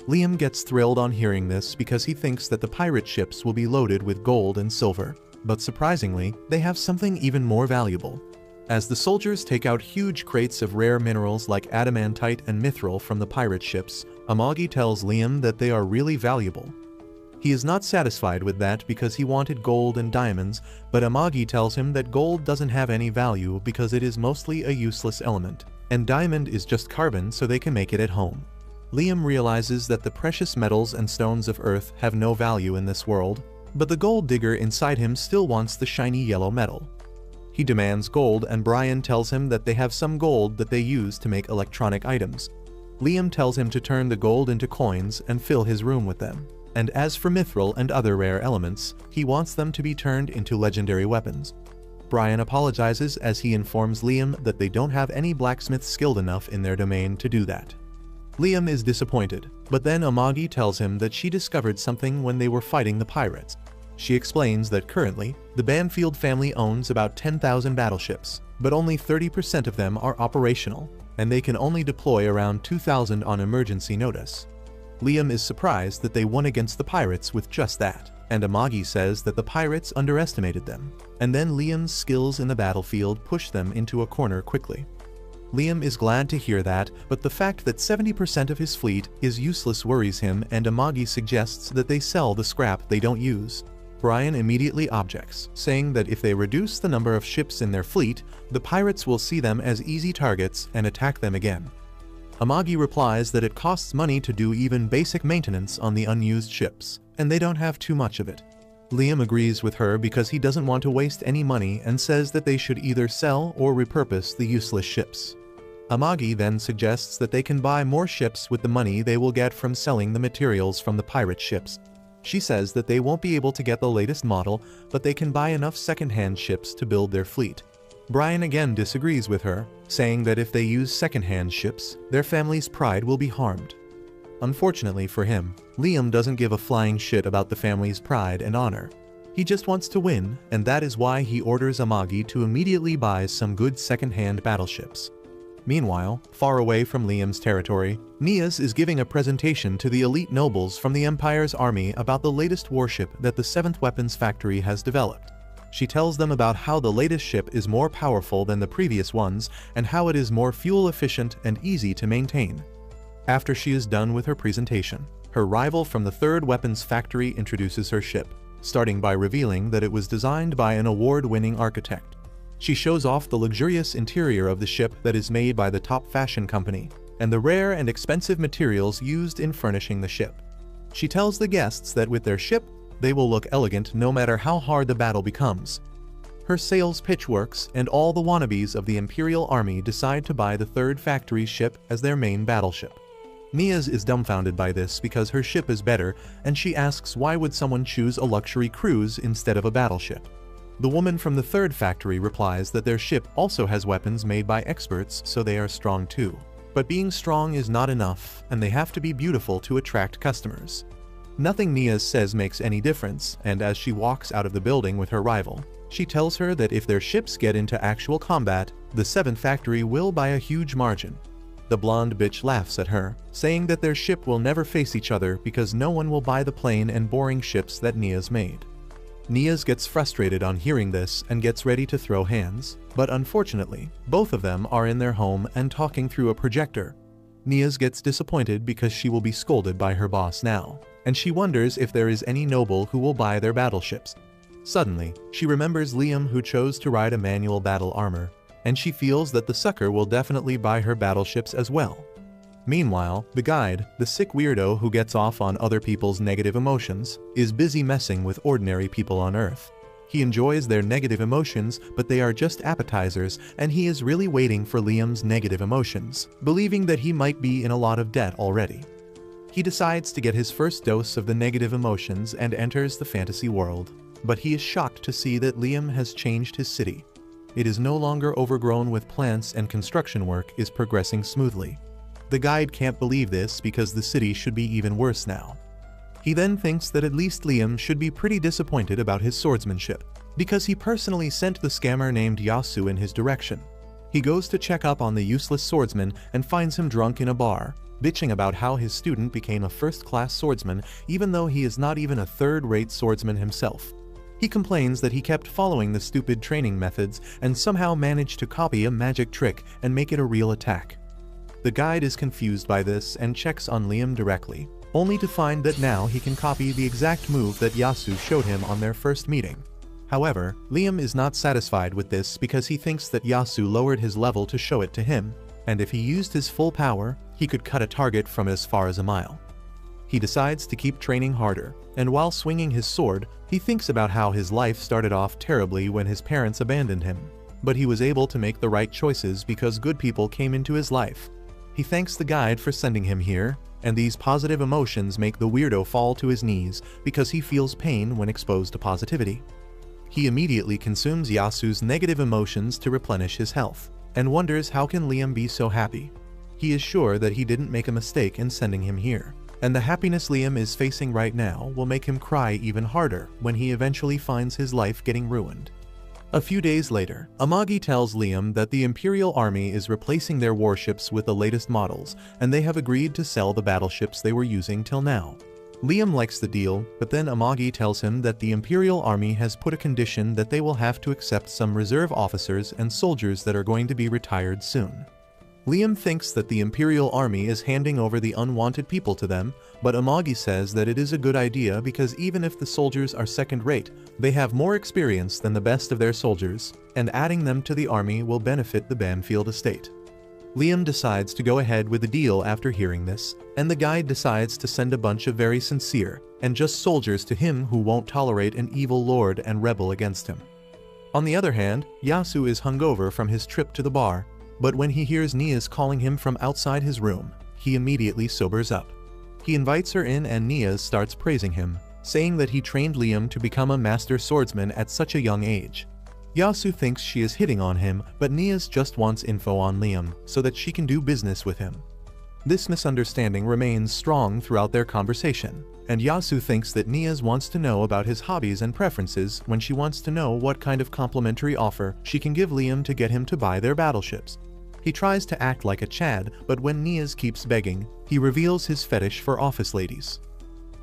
Liam gets thrilled on hearing this because he thinks that the pirate ships will be loaded with gold and silver, but surprisingly, they have something even more valuable. As the soldiers take out huge crates of rare minerals like adamantite and mithril from the pirate ships, Amagi tells Liam that they are really valuable. He is not satisfied with that because he wanted gold and diamonds, but Amagi tells him that gold doesn't have any value because it is mostly a useless element, and diamond is just carbon so they can make it at home. Liam realizes that the precious metals and stones of Earth have no value in this world, but the gold digger inside him still wants the shiny yellow metal. He demands gold and Brian tells him that they have some gold that they use to make electronic items. Liam tells him to turn the gold into coins and fill his room with them. And as for mithril and other rare elements, he wants them to be turned into legendary weapons. Brian apologizes as he informs Liam that they don't have any blacksmiths skilled enough in their domain to do that. Liam is disappointed, but then Amagi tells him that she discovered something when they were fighting the pirates. She explains that currently, the Banfield family owns about 10,000 battleships, but only 30% of them are operational, and they can only deploy around 2,000 on emergency notice. Liam is surprised that they won against the pirates with just that, and Amagi says that the pirates underestimated them, and then Liam's skills in the battlefield push them into a corner quickly. Liam is glad to hear that, but the fact that 70% of his fleet is useless worries him, and Amagi suggests that they sell the scrap they don't use. Brian immediately objects, saying that if they reduce the number of ships in their fleet, the pirates will see them as easy targets and attack them again. Amagi replies that it costs money to do even basic maintenance on the unused ships, and they don't have too much of it. Liam agrees with her because he doesn't want to waste any money and says that they should either sell or repurpose the useless ships. Amagi then suggests that they can buy more ships with the money they will get from selling the materials from the pirate ships. She says that they won't be able to get the latest model, but they can buy enough second-hand ships to build their fleet. Brian again disagrees with her, saying that if they use second-hand ships, their family's pride will be harmed. Unfortunately for him, Liam doesn't give a flying shit about the family's pride and honor. He just wants to win, and that is why he orders Amagi to immediately buy some good second-hand battleships. Meanwhile, far away from Liam's territory, Niaz is giving a presentation to the elite nobles from the Empire's army about the latest warship that the 7th Weapons Factory has developed. She tells them about how the latest ship is more powerful than the previous ones and how it is more fuel efficient and easy to maintain. After she is done with her presentation, her rival from the 3rd Weapons Factory introduces her ship, starting by revealing that it was designed by an award-winning architect. She shows off the luxurious interior of the ship that is made by the top fashion company, and the rare and expensive materials used in furnishing the ship. She tells the guests that with their ship, they will look elegant no matter how hard the battle becomes. Her sales pitch works, and all the wannabes of the Imperial Army decide to buy the 3rd Factory's ship as their main battleship. Niaz is dumbfounded by this because her ship is better, and she asks why would someone choose a luxury cruise instead of a battleship. The woman from the 3rd Factory replies that their ship also has weapons made by experts, so they are strong too. But being strong is not enough, and they have to be beautiful to attract customers. Nothing Niaz says makes any difference, and as she walks out of the building with her rival, she tells her that if their ships get into actual combat, the 7th Factory will by a huge margin. The blonde bitch laughs at her, saying that their ship will never face each other because no one will buy the plain and boring ships that Niaz made. Niaz gets frustrated on hearing this and gets ready to throw hands, but unfortunately, both of them are in their home and talking through a projector. Nias gets disappointed because she will be scolded by her boss now, and she wonders if there is any noble who will buy their battleships. Suddenly, she remembers Liam, who chose to ride a manual battle armor, and she feels that the sucker will definitely buy her battleships as well. Meanwhile, the guide, the sick weirdo who gets off on other people's negative emotions, is busy messing with ordinary people on Earth. He enjoys their negative emotions, but they are just appetizers, and he is really waiting for Liam's negative emotions, believing that he might be in a lot of debt already. He decides to get his first dose of the negative emotions and enters the fantasy world, but he is shocked to see that Liam has changed his city. It is no longer overgrown with plants, and construction work is progressing smoothly. The guide can't believe this because the city should be even worse now. He then thinks that at least Liam should be pretty disappointed about his swordsmanship, because he personally sent the scammer named Yasu in his direction. He goes to check up on the useless swordsman and finds him drunk in a bar, bitching about how his student became a first-class swordsman even though he is not even a third-rate swordsman himself. He complains that he kept following the stupid training methods and somehow managed to copy a magic trick and make it a real attack. The guide is confused by this and checks on Liam directly, only to find that now he can copy the exact move that Yasu showed him on their first meeting. However, Liam is not satisfied with this because he thinks that Yasu lowered his level to show it to him, and if he used his full power, he could cut a target from as far as a mile. He decides to keep training harder, and while swinging his sword, he thinks about how his life started off terribly when his parents abandoned him, but he was able to make the right choices because good people came into his life. He thanks the guide for sending him here, and these positive emotions make the weirdo fall to his knees because he feels pain when exposed to positivity. He immediately consumes Yasu's negative emotions to replenish his health, and wonders how can Liam be so happy. He is sure that he didn't make a mistake in sending him here, and the happiness Liam is facing right now will make him cry even harder when he eventually finds his life getting ruined. A few days later, Amagi tells Liam that the Imperial Army is replacing their warships with the latest models, and they have agreed to sell the battleships they were using till now. Liam likes the deal, but then Amagi tells him that the Imperial Army has put a condition that they will have to accept some reserve officers and soldiers that are going to be retired soon. Liam thinks that the Imperial Army is handing over the unwanted people to them, but Amagi says that it is a good idea because even if the soldiers are second-rate, they have more experience than the best of their soldiers, and adding them to the army will benefit the Banfield estate. Liam decides to go ahead with the deal after hearing this, and the guide decides to send a bunch of very sincere and just soldiers to him who won't tolerate an evil lord and rebel against him. On the other hand, Yasu is hungover from his trip to the bar, but when he hears Nias calling him from outside his room, he immediately sobers up. He invites her in and Nias starts praising him, saying that he trained Liam to become a master swordsman at such a young age. Yasu thinks she is hitting on him, but Nias just wants info on Liam so that she can do business with him. This misunderstanding remains strong throughout their conversation, and Yasu thinks that Nias wants to know about his hobbies and preferences when she wants to know what kind of complimentary offer she can give Liam to get him to buy their battleships. He tries to act like a Chad, but when Nias keeps begging, he reveals his fetish for office ladies.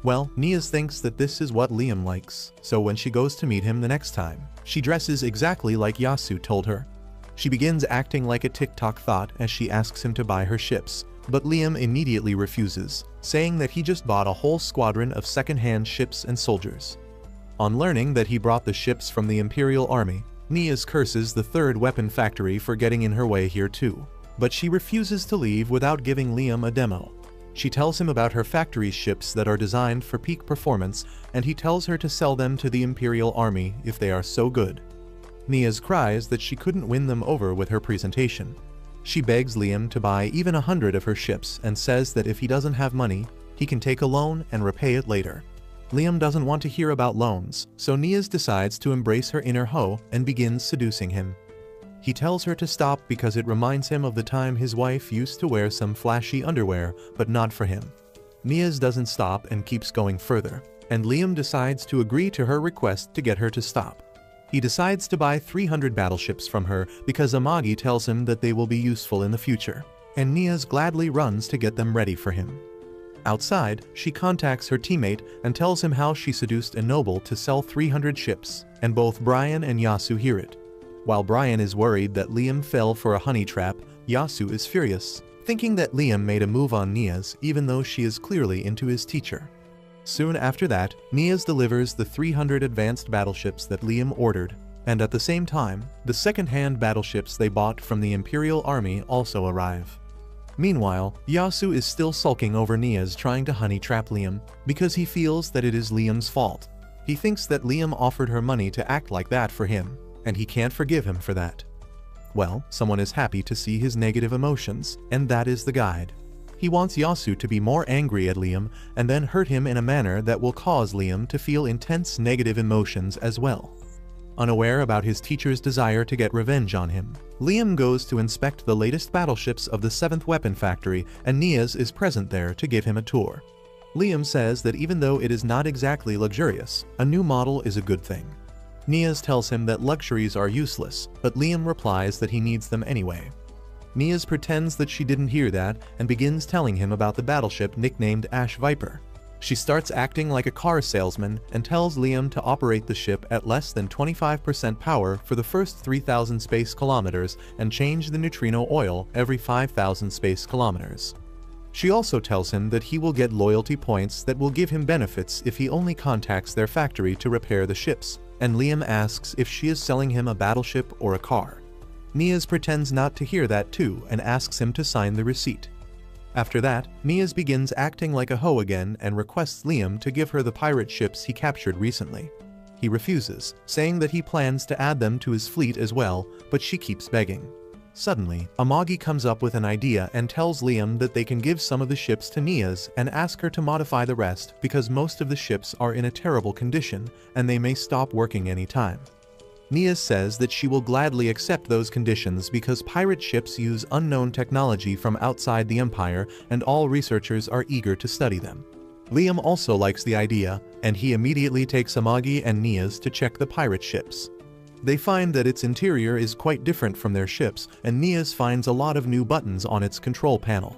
Well, Nias thinks that this is what Liam likes, so when she goes to meet him the next time, she dresses exactly like Yasu told her. She begins acting like a TikTok thought as she asks him to buy her ships, but Liam immediately refuses, saying that he just bought a whole squadron of second-hand ships and soldiers. On learning that he brought the ships from the Imperial Army, Nias curses the third weapon factory for getting in her way here too, but she refuses to leave without giving Liam a demo. She tells him about her factory's ships that are designed for peak performance, and he tells her to sell them to the Imperial Army if they are so good. Nias cries that she couldn't win them over with her presentation. She begs Liam to buy even 100 of her ships and says that if he doesn't have money, he can take a loan and repay it later. Liam doesn't want to hear about loans, so Nias decides to embrace her inner hoe and begins seducing him. He tells her to stop because it reminds him of the time his wife used to wear some flashy underwear, but not for him. Nias doesn't stop and keeps going further, and Liam decides to agree to her request to get her to stop. He decides to buy 300 battleships from her because Amagi tells him that they will be useful in the future, and Nias gladly runs to get them ready for him. Outside, she contacts her teammate and tells him how she seduced a noble to sell 300 ships, and both Brian and Yasu hear it. While Brian is worried that Liam fell for a honey trap, Yasu is furious, thinking that Liam made a move on Niaz even though she is clearly into his teacher. Soon after that, Niaz delivers the 300 advanced battleships that Liam ordered, and at the same time, the second-hand battleships they bought from the Imperial Army also arrive. Meanwhile, Yasu is still sulking over Niaz trying to honey trap Liam because he feels that it is Liam's fault. He thinks that Liam offered her money to act like that for him, and he can't forgive him for that. Well, someone is happy to see his negative emotions, and that is the guide. He wants Yasu to be more angry at Liam and then hurt him in a manner that will cause Liam to feel intense negative emotions as well. Unaware about his teacher's desire to get revenge on him, Liam goes to inspect the latest battleships of the 7th Weapon Factory, and Niaz is present there to give him a tour. Liam says that even though it is not exactly luxurious, a new model is a good thing. Niaz tells him that luxuries are useless, but Liam replies that he needs them anyway. Niaz pretends that she didn't hear that and begins telling him about the battleship nicknamed Ash Viper. She starts acting like a car salesman and tells Liam to operate the ship at less than 25% power for the first 3,000 space kilometers and change the neutrino oil every 5,000 space kilometers. She also tells him that he will get loyalty points that will give him benefits if he only contacts their factory to repair the ships, and Liam asks if she is selling him a battleship or a car. Niaz pretends not to hear that too and asks him to sign the receipt. After that, Niaz begins acting like a hoe again and requests Liam to give her the pirate ships he captured recently. He refuses, saying that he plans to add them to his fleet as well, but she keeps begging. Suddenly, Amagi comes up with an idea and tells Liam that they can give some of the ships to Niaz and ask her to modify the rest because most of the ships are in a terrible condition and they may stop working anytime. Niaz says that she will gladly accept those conditions because pirate ships use unknown technology from outside the Empire and all researchers are eager to study them. Liam also likes the idea, and he immediately takes Amagi and Niaz to check the pirate ships. They find that its interior is quite different from their ships, and Niaz finds a lot of new buttons on its control panel.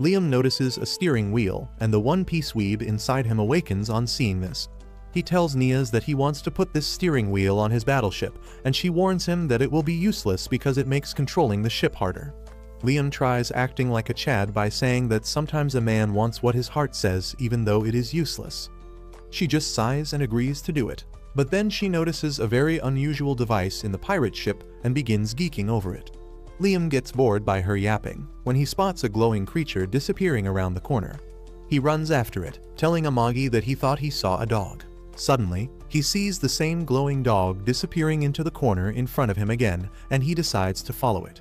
Liam notices a steering wheel, and the one-piece weeb inside him awakens on seeing this. He tells Niaz that he wants to put this steering wheel on his battleship, and she warns him that it will be useless because it makes controlling the ship harder. Liam tries acting like a Chad by saying that sometimes a man wants what his heart says even though it is useless. She just sighs and agrees to do it, but then she notices a very unusual device in the pirate ship and begins geeking over it. Liam gets bored by her yapping when he spots a glowing creature disappearing around the corner. He runs after it, telling Amagi that he thought he saw a dog. Suddenly, he sees the same glowing dog disappearing into the corner in front of him again, and he decides to follow it.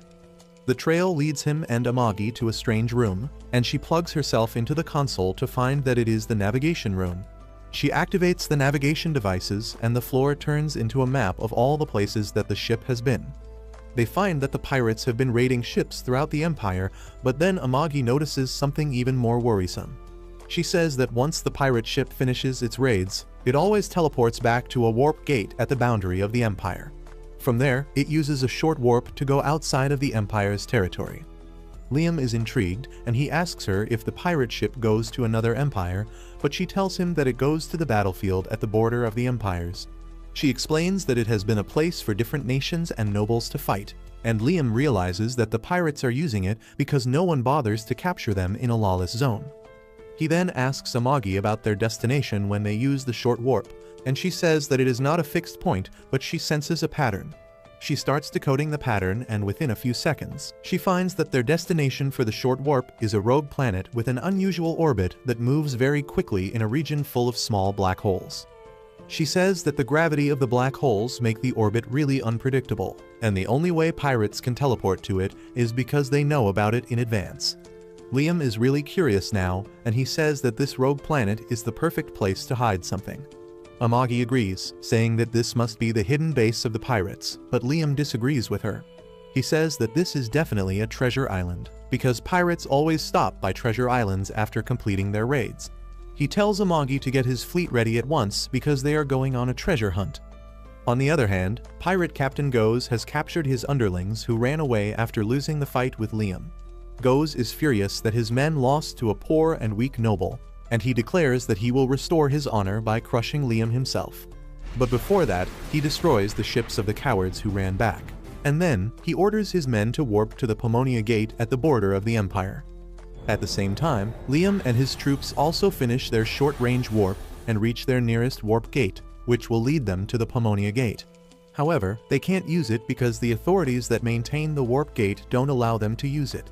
The trail leads him and Amagi to a strange room, and she plugs herself into the console to find that it is the navigation room. She activates the navigation devices, and the floor turns into a map of all the places that the ship has been. They find that the pirates have been raiding ships throughout the Empire, but then Amagi notices something even more worrisome. She says that once the pirate ship finishes its raids, it always teleports back to a warp gate at the boundary of the Empire. From there, it uses a short warp to go outside of the Empire's territory. Liam is intrigued, and he asks her if the pirate ship goes to another empire, but she tells him that it goes to the battlefield at the border of the empires. She explains that it has been a place for different nations and nobles to fight, and Liam realizes that the pirates are using it because no one bothers to capture them in a lawless zone. He then asks Amagi about their destination when they use the short warp, and she says that it is not a fixed point, but she senses a pattern. She starts decoding the pattern, and within a few seconds, she finds that their destination for the short warp is a rogue planet with an unusual orbit that moves very quickly in a region full of small black holes. She says that the gravity of the black holes make the orbit really unpredictable, and the only way pirates can teleport to it is because they know about it in advance. Liam is really curious now, and he says that this rogue planet is the perfect place to hide something. Amagi agrees, saying that this must be the hidden base of the pirates, but Liam disagrees with her. He says that this is definitely a treasure island, because pirates always stop by treasure islands after completing their raids. He tells Amagi to get his fleet ready at once because they are going on a treasure hunt. On the other hand, pirate Captain Goes has captured his underlings who ran away after losing the fight with Liam. Goes is furious that his men lost to a poor and weak noble, and he declares that he will restore his honor by crushing Liam himself. But before that, he destroys the ships of the cowards who ran back, and then he orders his men to warp to the Pomonia Gate at the border of the Empire. At the same time, Liam and his troops also finish their short-range warp and reach their nearest warp gate, which will lead them to the Pomonia Gate. However, they can't use it because the authorities that maintain the warp gate don't allow them to use it.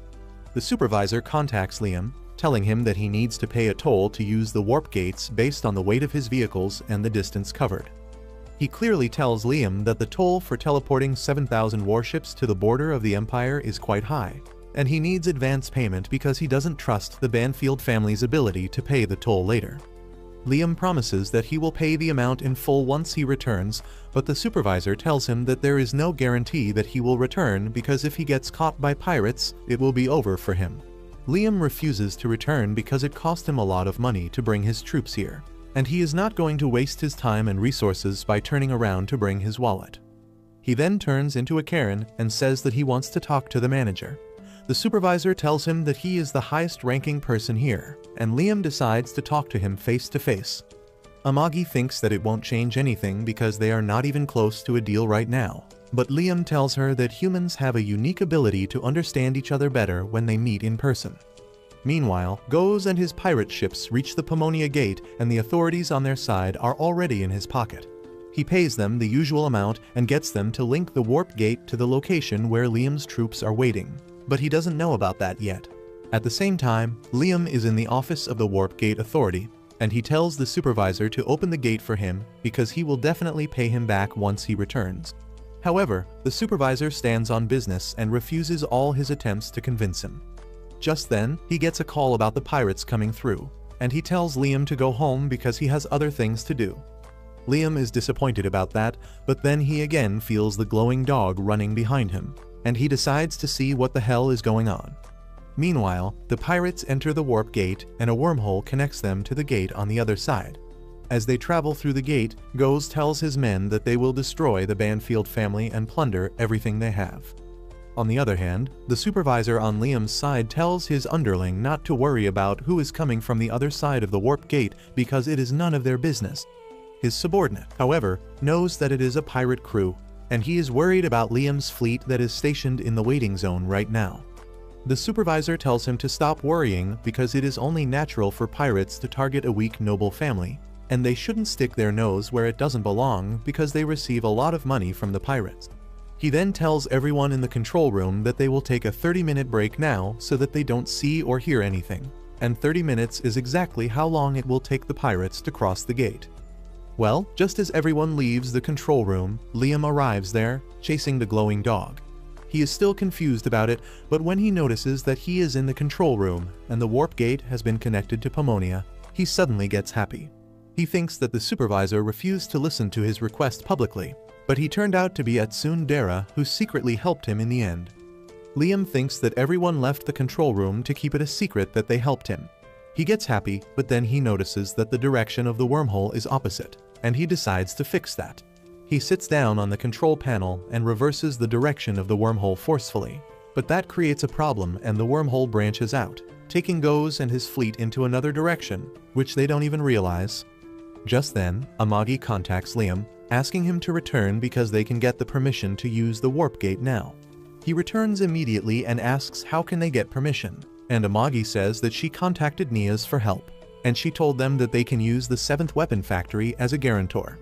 The supervisor contacts Liam, telling him that he needs to pay a toll to use the warp gates based on the weight of his vehicles and the distance covered. He clearly tells Liam that the toll for teleporting 7,000 warships to the border of the Empire is quite high, and he needs advance payment because he doesn't trust the Banfield family's ability to pay the toll later. Liam promises that he will pay the amount in full once he returns, but the supervisor tells him that there is no guarantee that he will return because if he gets caught by pirates, it will be over for him. Liam refuses to return because it cost him a lot of money to bring his troops here, and he is not going to waste his time and resources by turning around to bring his wallet. He then turns into a Karen and says that he wants to talk to the manager. The supervisor tells him that he is the highest-ranking person here, and Liam decides to talk to him face-to-face. Amagi thinks that it won't change anything because they are not even close to a deal right now, but Liam tells her that humans have a unique ability to understand each other better when they meet in person. Meanwhile, Goz and his pirate ships reach the Pomonia Gate and the authorities on their side are already in his pocket. He pays them the usual amount and gets them to link the warp gate to the location where Liam's troops are waiting. But he doesn't know about that yet. At the same time, Liam is in the office of the Warp Gate Authority, and he tells the supervisor to open the gate for him because he will definitely pay him back once he returns. However, the supervisor stands on business and refuses all his attempts to convince him. Just then, he gets a call about the pirates coming through, and he tells Liam to go home because he has other things to do. Liam is disappointed about that, but then he again feels the glowing dog running behind him, and he decides to see what the hell is going on. Meanwhile, the pirates enter the warp gate and a wormhole connects them to the gate on the other side. As they travel through the gate, Goz tells his men that they will destroy the Banfield family and plunder everything they have. On the other hand, the supervisor on Liam's side tells his underling not to worry about who is coming from the other side of the warp gate because it is none of their business. His subordinate, however, knows that it is a pirate crew, and he is worried about Liam's fleet that is stationed in the waiting zone right now. The supervisor tells him to stop worrying because it is only natural for pirates to target a weak noble family, and they shouldn't stick their nose where it doesn't belong because they receive a lot of money from the pirates. He then tells everyone in the control room that they will take a 30-minute break now so that they don't see or hear anything, and 30 minutes is exactly how long it will take the pirates to cross the gate. Well, just as everyone leaves the control room, Liam arrives there, chasing the glowing dog. He is still confused about it, but when he notices that he is in the control room and the warp gate has been connected to Pomonia, he suddenly gets happy. He thinks that the supervisor refused to listen to his request publicly, but he turned out to be a tsundere who secretly helped him in the end. Liam thinks that everyone left the control room to keep it a secret that they helped him. He gets happy, but then he notices that the direction of the wormhole is opposite, and he decides to fix that. He sits down on the control panel and reverses the direction of the wormhole forcefully, but that creates a problem and the wormhole branches out, taking Goz and his fleet into another direction, which they don't even realize. Just then, Amagi contacts Liam, asking him to return because they can get the permission to use the warp gate now. He returns immediately and asks how can they get permission, and Amagi says that she contacted Nias for help, and she told them that they can use the 7th weapon factory as a guarantor.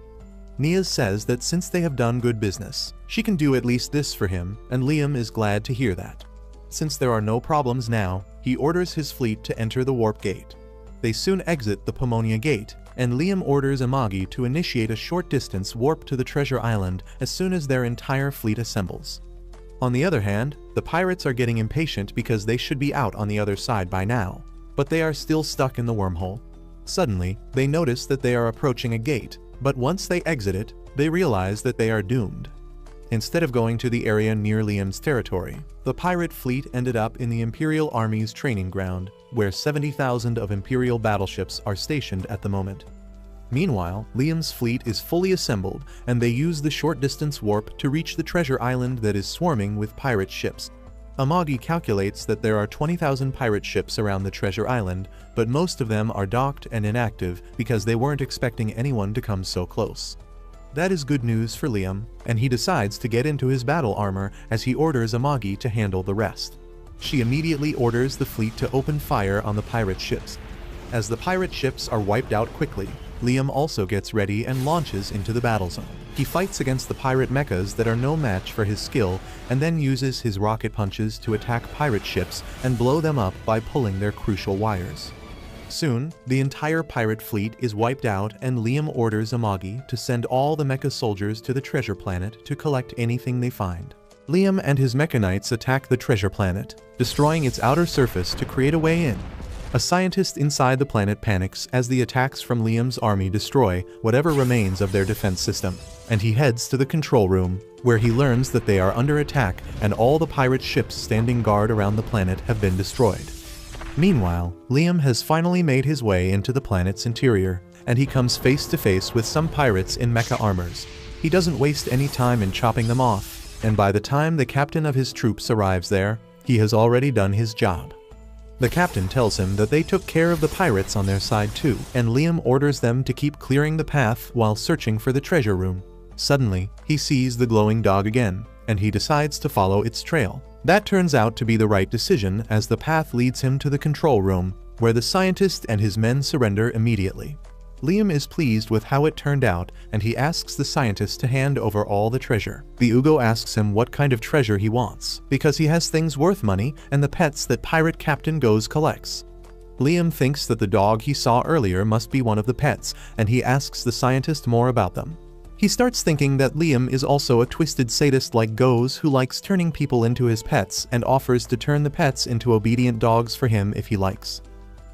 Nias says that since they have done good business, she can do at least this for him, and Liam is glad to hear that. Since there are no problems now, he orders his fleet to enter the warp gate. They soon exit the Pomonia Gate, and Liam orders Amagi to initiate a short-distance warp to the Treasure Island as soon as their entire fleet assembles. On the other hand, the pirates are getting impatient because they should be out on the other side by now, but they are still stuck in the wormhole. Suddenly, they notice that they are approaching a gate, but once they exit it, they realize that they are doomed. Instead of going to the area near Liam's territory, the pirate fleet ended up in the Imperial Army's training ground, where 70,000 of Imperial battleships are stationed at the moment. Meanwhile, Liam's fleet is fully assembled, and they use the short-distance warp to reach the treasure island that is swarming with pirate ships. Amagi calculates that there are 20,000 pirate ships around the treasure island, but most of them are docked and inactive because they weren't expecting anyone to come so close. That is good news for Liam, and he decides to get into his battle armor as he orders Amagi to handle the rest. She immediately orders the fleet to open fire on the pirate ships. As the pirate ships are wiped out quickly, Liam also gets ready and launches into the battle zone. He fights against the pirate mechas that are no match for his skill, and then uses his rocket punches to attack pirate ships and blow them up by pulling their crucial wires. Soon, the entire pirate fleet is wiped out, and Liam orders Amagi to send all the mecha soldiers to the treasure planet to collect anything they find. Liam and his mecha knights attack the treasure planet, destroying its outer surface to create a way in. A scientist inside the planet panics as the attacks from Liam's army destroy whatever remains of their defense system, and he heads to the control room, where he learns that they are under attack and all the pirate ships standing guard around the planet have been destroyed. Meanwhile, Liam has finally made his way into the planet's interior, and he comes face to face with some pirates in mecha armors. He doesn't waste any time in chopping them off, and by the time the captain of his troops arrives there, he has already done his job. The captain tells him that they took care of the pirates on their side too, and Liam orders them to keep clearing the path while searching for the treasure room. Suddenly, he sees the glowing dog again, and he decides to follow its trail. That turns out to be the right decision, as the path leads him to the control room, where the scientist and his men surrender immediately. Liam is pleased with how it turned out, and he asks the scientist to hand over all the treasure. The Ugo asks him what kind of treasure he wants, because he has things worth money and the pets that Pirate Captain Goes collects. Liam thinks that the dog he saw earlier must be one of the pets, and he asks the scientist more about them. He starts thinking that Liam is also a twisted sadist like Goes, who likes turning people into his pets and offers to turn the pets into obedient dogs for him if he likes.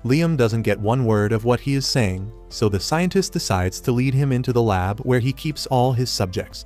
Liam doesn't get one word of what he is saying, so the scientist decides to lead him into the lab where he keeps all his subjects.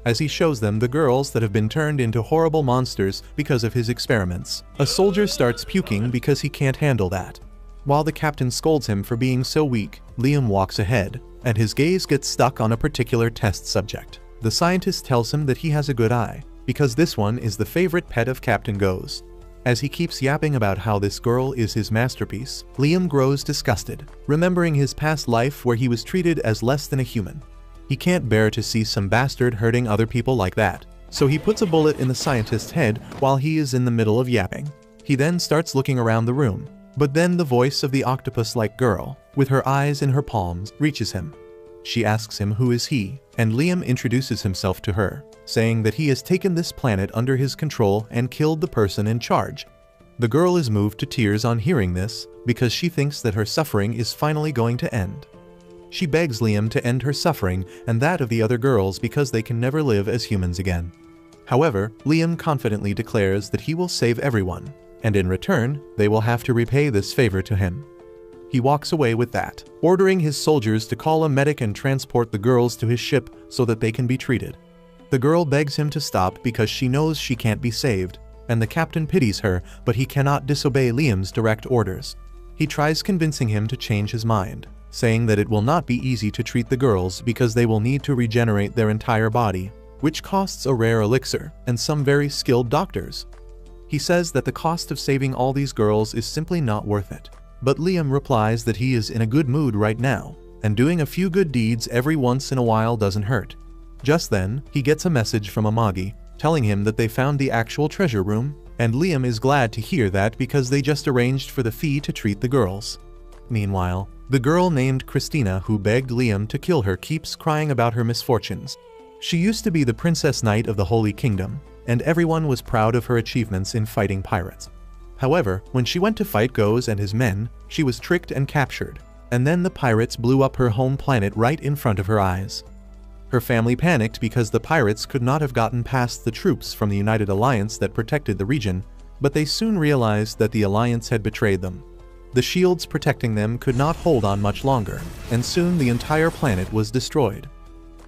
As he shows them the girls that have been turned into horrible monsters because of his experiments, a soldier starts puking because he can't handle that. While the captain scolds him for being so weak, Liam walks ahead, and his gaze gets stuck on a particular test subject. The scientist tells him that he has a good eye, because this one is the favorite pet of Captain Goes. As he keeps yapping about how this girl is his masterpiece, Liam grows disgusted, remembering his past life where he was treated as less than a human. He can't bear to see some bastard hurting other people like that, so he puts a bullet in the scientist's head while he is in the middle of yapping. He then starts looking around the room, but then the voice of the octopus-like girl, with her eyes in her palms, reaches him. She asks him who is he, and Liam introduces himself to her, saying that he has taken this planet under his control and killed the person in charge. The girl is moved to tears on hearing this, because she thinks that her suffering is finally going to end. She begs Liam to end her suffering and that of the other girls because they can never live as humans again. However, Liam confidently declares that he will save everyone, and in return, they will have to repay this favor to him. He walks away with that, ordering his soldiers to call a medic and transport the girls to his ship so that they can be treated. The girl begs him to stop because she knows she can't be saved, and the captain pities her, but he cannot disobey Liam's direct orders. He tries convincing him to change his mind, saying that it will not be easy to treat the girls because they will need to regenerate their entire body, which costs a rare elixir and some very skilled doctors. He says that the cost of saving all these girls is simply not worth it. But Liam replies that he is in a good mood right now, and doing a few good deeds every once in a while doesn't hurt. Just then, he gets a message from Amagi, telling him that they found the actual treasure room, and Liam is glad to hear that because they just arranged for the fee to treat the girls. Meanwhile, the girl named Christina who begged Liam to kill her keeps crying about her misfortunes. She used to be the Princess Knight of the Holy Kingdom, and everyone was proud of her achievements in fighting pirates. However, when she went to fight Goes and his men, she was tricked and captured, and then the pirates blew up her home planet right in front of her eyes. Her family panicked because the pirates could not have gotten past the troops from the United Alliance that protected the region, but they soon realized that the Alliance had betrayed them. The shields protecting them could not hold on much longer, and soon the entire planet was destroyed.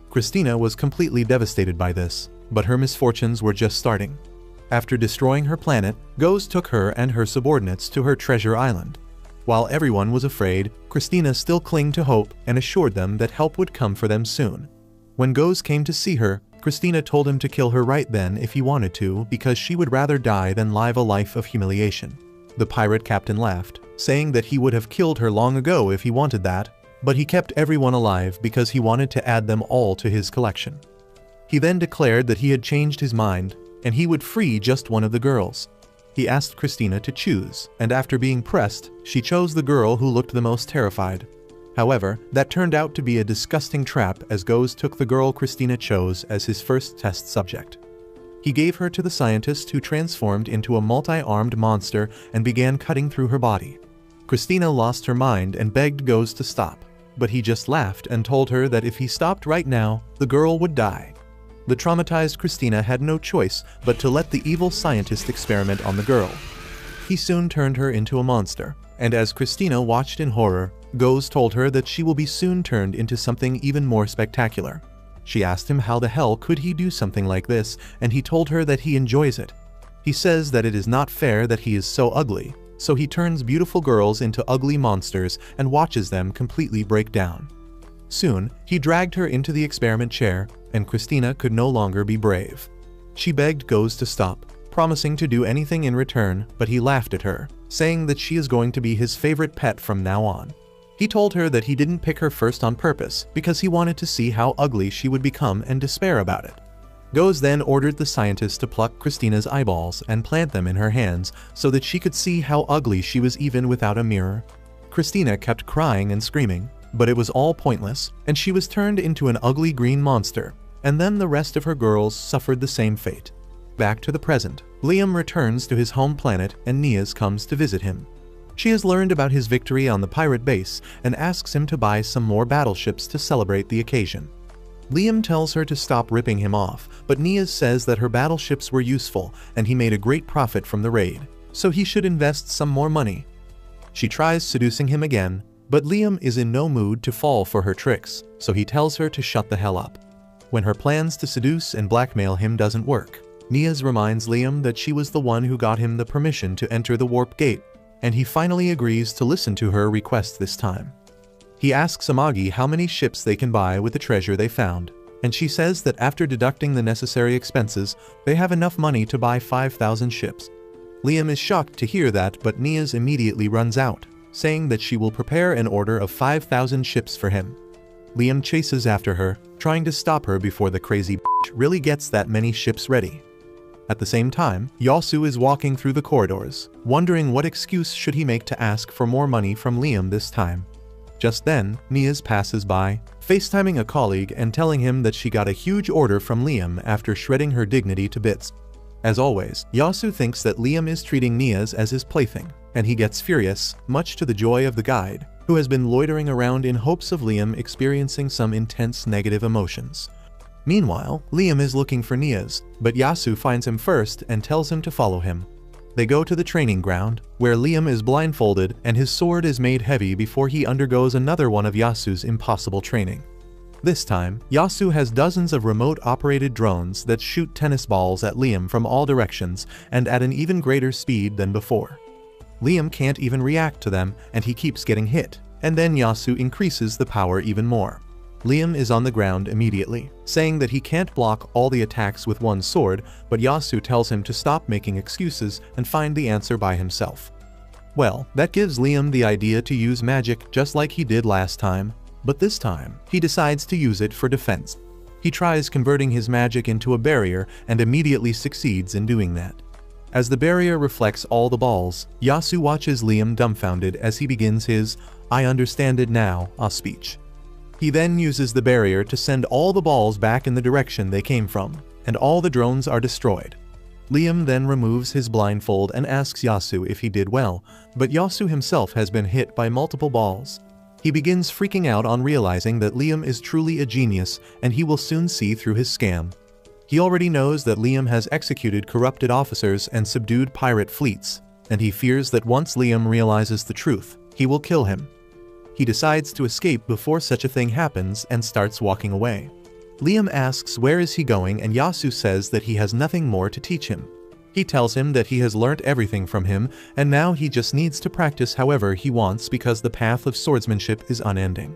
Christina was completely devastated by this, but her misfortunes were just starting. After destroying her planet, Goes took her and her subordinates to her treasure island. While everyone was afraid, Christina still clung to hope and assured them that help would come for them soon. When Goes came to see her, Christina told him to kill her right then if he wanted to because she would rather die than live a life of humiliation. The pirate captain laughed, saying that he would have killed her long ago if he wanted that, but he kept everyone alive because he wanted to add them all to his collection. He then declared that he had changed his mind, and he would free just one of the girls. he asked Christina to choose, and after being pressed, she chose the girl who looked the most terrified. However, that turned out to be a disgusting trap as Goes took the girl Christina chose as his first test subject. He gave her to the scientist who transformed into a multi-armed monster and began cutting through her body. Christina lost her mind and begged Goes to stop, but he just laughed and told her that if he stopped right now, the girl would die. The traumatized Christina had no choice but to let the evil scientist experiment on the girl. He soon turned her into a monster, and as Christina watched in horror, Goes told her that she will be soon turned into something even more spectacular. She asked him how the hell could he do something like this, and he told her that he enjoys it. He says that it is not fair that he is so ugly, so he turns beautiful girls into ugly monsters and watches them completely break down. Soon, he dragged her into the experiment chair, and Christina could no longer be brave. She begged Goes to stop, promising to do anything in return, but he laughed at her, saying that she is going to be his favorite pet from now on. He told her that he didn't pick her first on purpose because he wanted to see how ugly she would become and despair about it. Goes then ordered the scientist to pluck Christina's eyeballs and plant them in her hands so that she could see how ugly she was even without a mirror. Christina kept crying and screaming, but it was all pointless, and she was turned into an ugly green monster, and then the rest of her girls suffered the same fate. Back to the present, Liam returns to his home planet and Nias comes to visit him. She has learned about his victory on the pirate base and asks him to buy some more battleships to celebrate the occasion. Liam tells her to stop ripping him off, but Nias says that her battleships were useful and he made a great profit from the raid, so he should invest some more money. She tries seducing him again, but Liam is in no mood to fall for her tricks, so he tells her to shut the hell up. When her plans to seduce and blackmail him doesn't work, Nias reminds Liam that she was the one who got him the permission to enter the warp gate, and he finally agrees to listen to her request this time. He asks Amagi how many ships they can buy with the treasure they found, and she says that after deducting the necessary expenses, they have enough money to buy 5,000 ships. Liam is shocked to hear that, but Nias immediately runs out, saying that she will prepare an order of 5,000 ships for him. Liam chases after her, trying to stop her before the crazy bitch really gets that many ships ready. At the same time, Yasu is walking through the corridors, wondering what excuse should he make to ask for more money from Liam this time. Just then, Nias passes by, FaceTiming a colleague and telling him that she got a huge order from Liam after shredding her dignity to bits. As always, Yasu thinks that Liam is treating Nias as his plaything, and he gets furious, much to the joy of the guide, who has been loitering around in hopes of Liam experiencing some intense negative emotions. Meanwhile, Liam is looking for Nias, but Yasu finds him first and tells him to follow him. They go to the training ground, where Liam is blindfolded and his sword is made heavy before he undergoes another one of Yasu's impossible training. This time, Yasu has dozens of remote-operated drones that shoot tennis balls at Liam from all directions and at an even greater speed than before. Liam can't even react to them and he keeps getting hit, and then Yasu increases the power even more. Liam is on the ground immediately, saying that he can't block all the attacks with one sword, but Yasu tells him to stop making excuses and find the answer by himself. Well, that gives Liam the idea to use magic just like he did last time, but this time, he decides to use it for defense. He tries converting his magic into a barrier and immediately succeeds in doing that. As the barrier reflects all the balls, Yasu watches Liam dumbfounded as he begins his "I understand it now" speech. He then uses the barrier to send all the balls back in the direction they came from, and all the drones are destroyed. Liam then removes his blindfold and asks Yasu if he did well, but Yasu himself has been hit by multiple balls. He begins freaking out on realizing that Liam is truly a genius and he will soon see through his scam. He already knows that Liam has executed corrupted officers and subdued pirate fleets, and he fears that once Liam realizes the truth, he will kill him. He decides to escape before such a thing happens and starts walking away. Liam asks where is he going and Yasu says that he has nothing more to teach him. He tells him that he has learnt everything from him and now he just needs to practice however he wants because the path of swordsmanship is unending.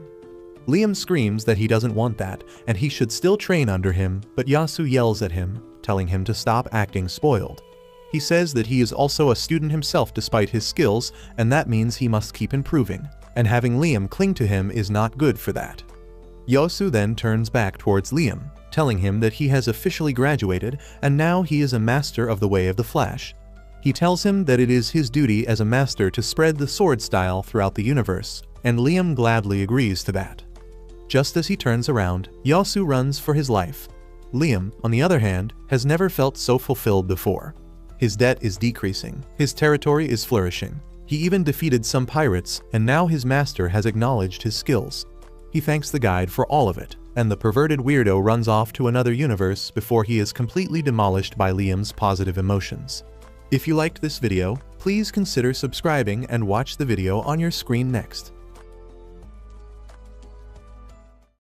Liam screams that he doesn't want that and he should still train under him, but Yasu yells at him, telling him to stop acting spoiled. He says that he is also a student himself despite his skills and that means he must keep improving, and having Liam cling to him is not good for that. Yasu then turns back towards Liam, telling him that he has officially graduated and now he is a master of the way of the Flash. He tells him that it is his duty as a master to spread the sword style throughout the universe, and Liam gladly agrees to that. Just as he turns around, Yasu runs for his life. Liam, on the other hand, has never felt so fulfilled before. His debt is decreasing, his territory is flourishing. He even defeated some pirates, and now his master has acknowledged his skills. He thanks the guide for all of it, and the perverted weirdo runs off to another universe before he is completely demolished by Liam's positive emotions. If you liked this video, please consider subscribing and watch the video on your screen next.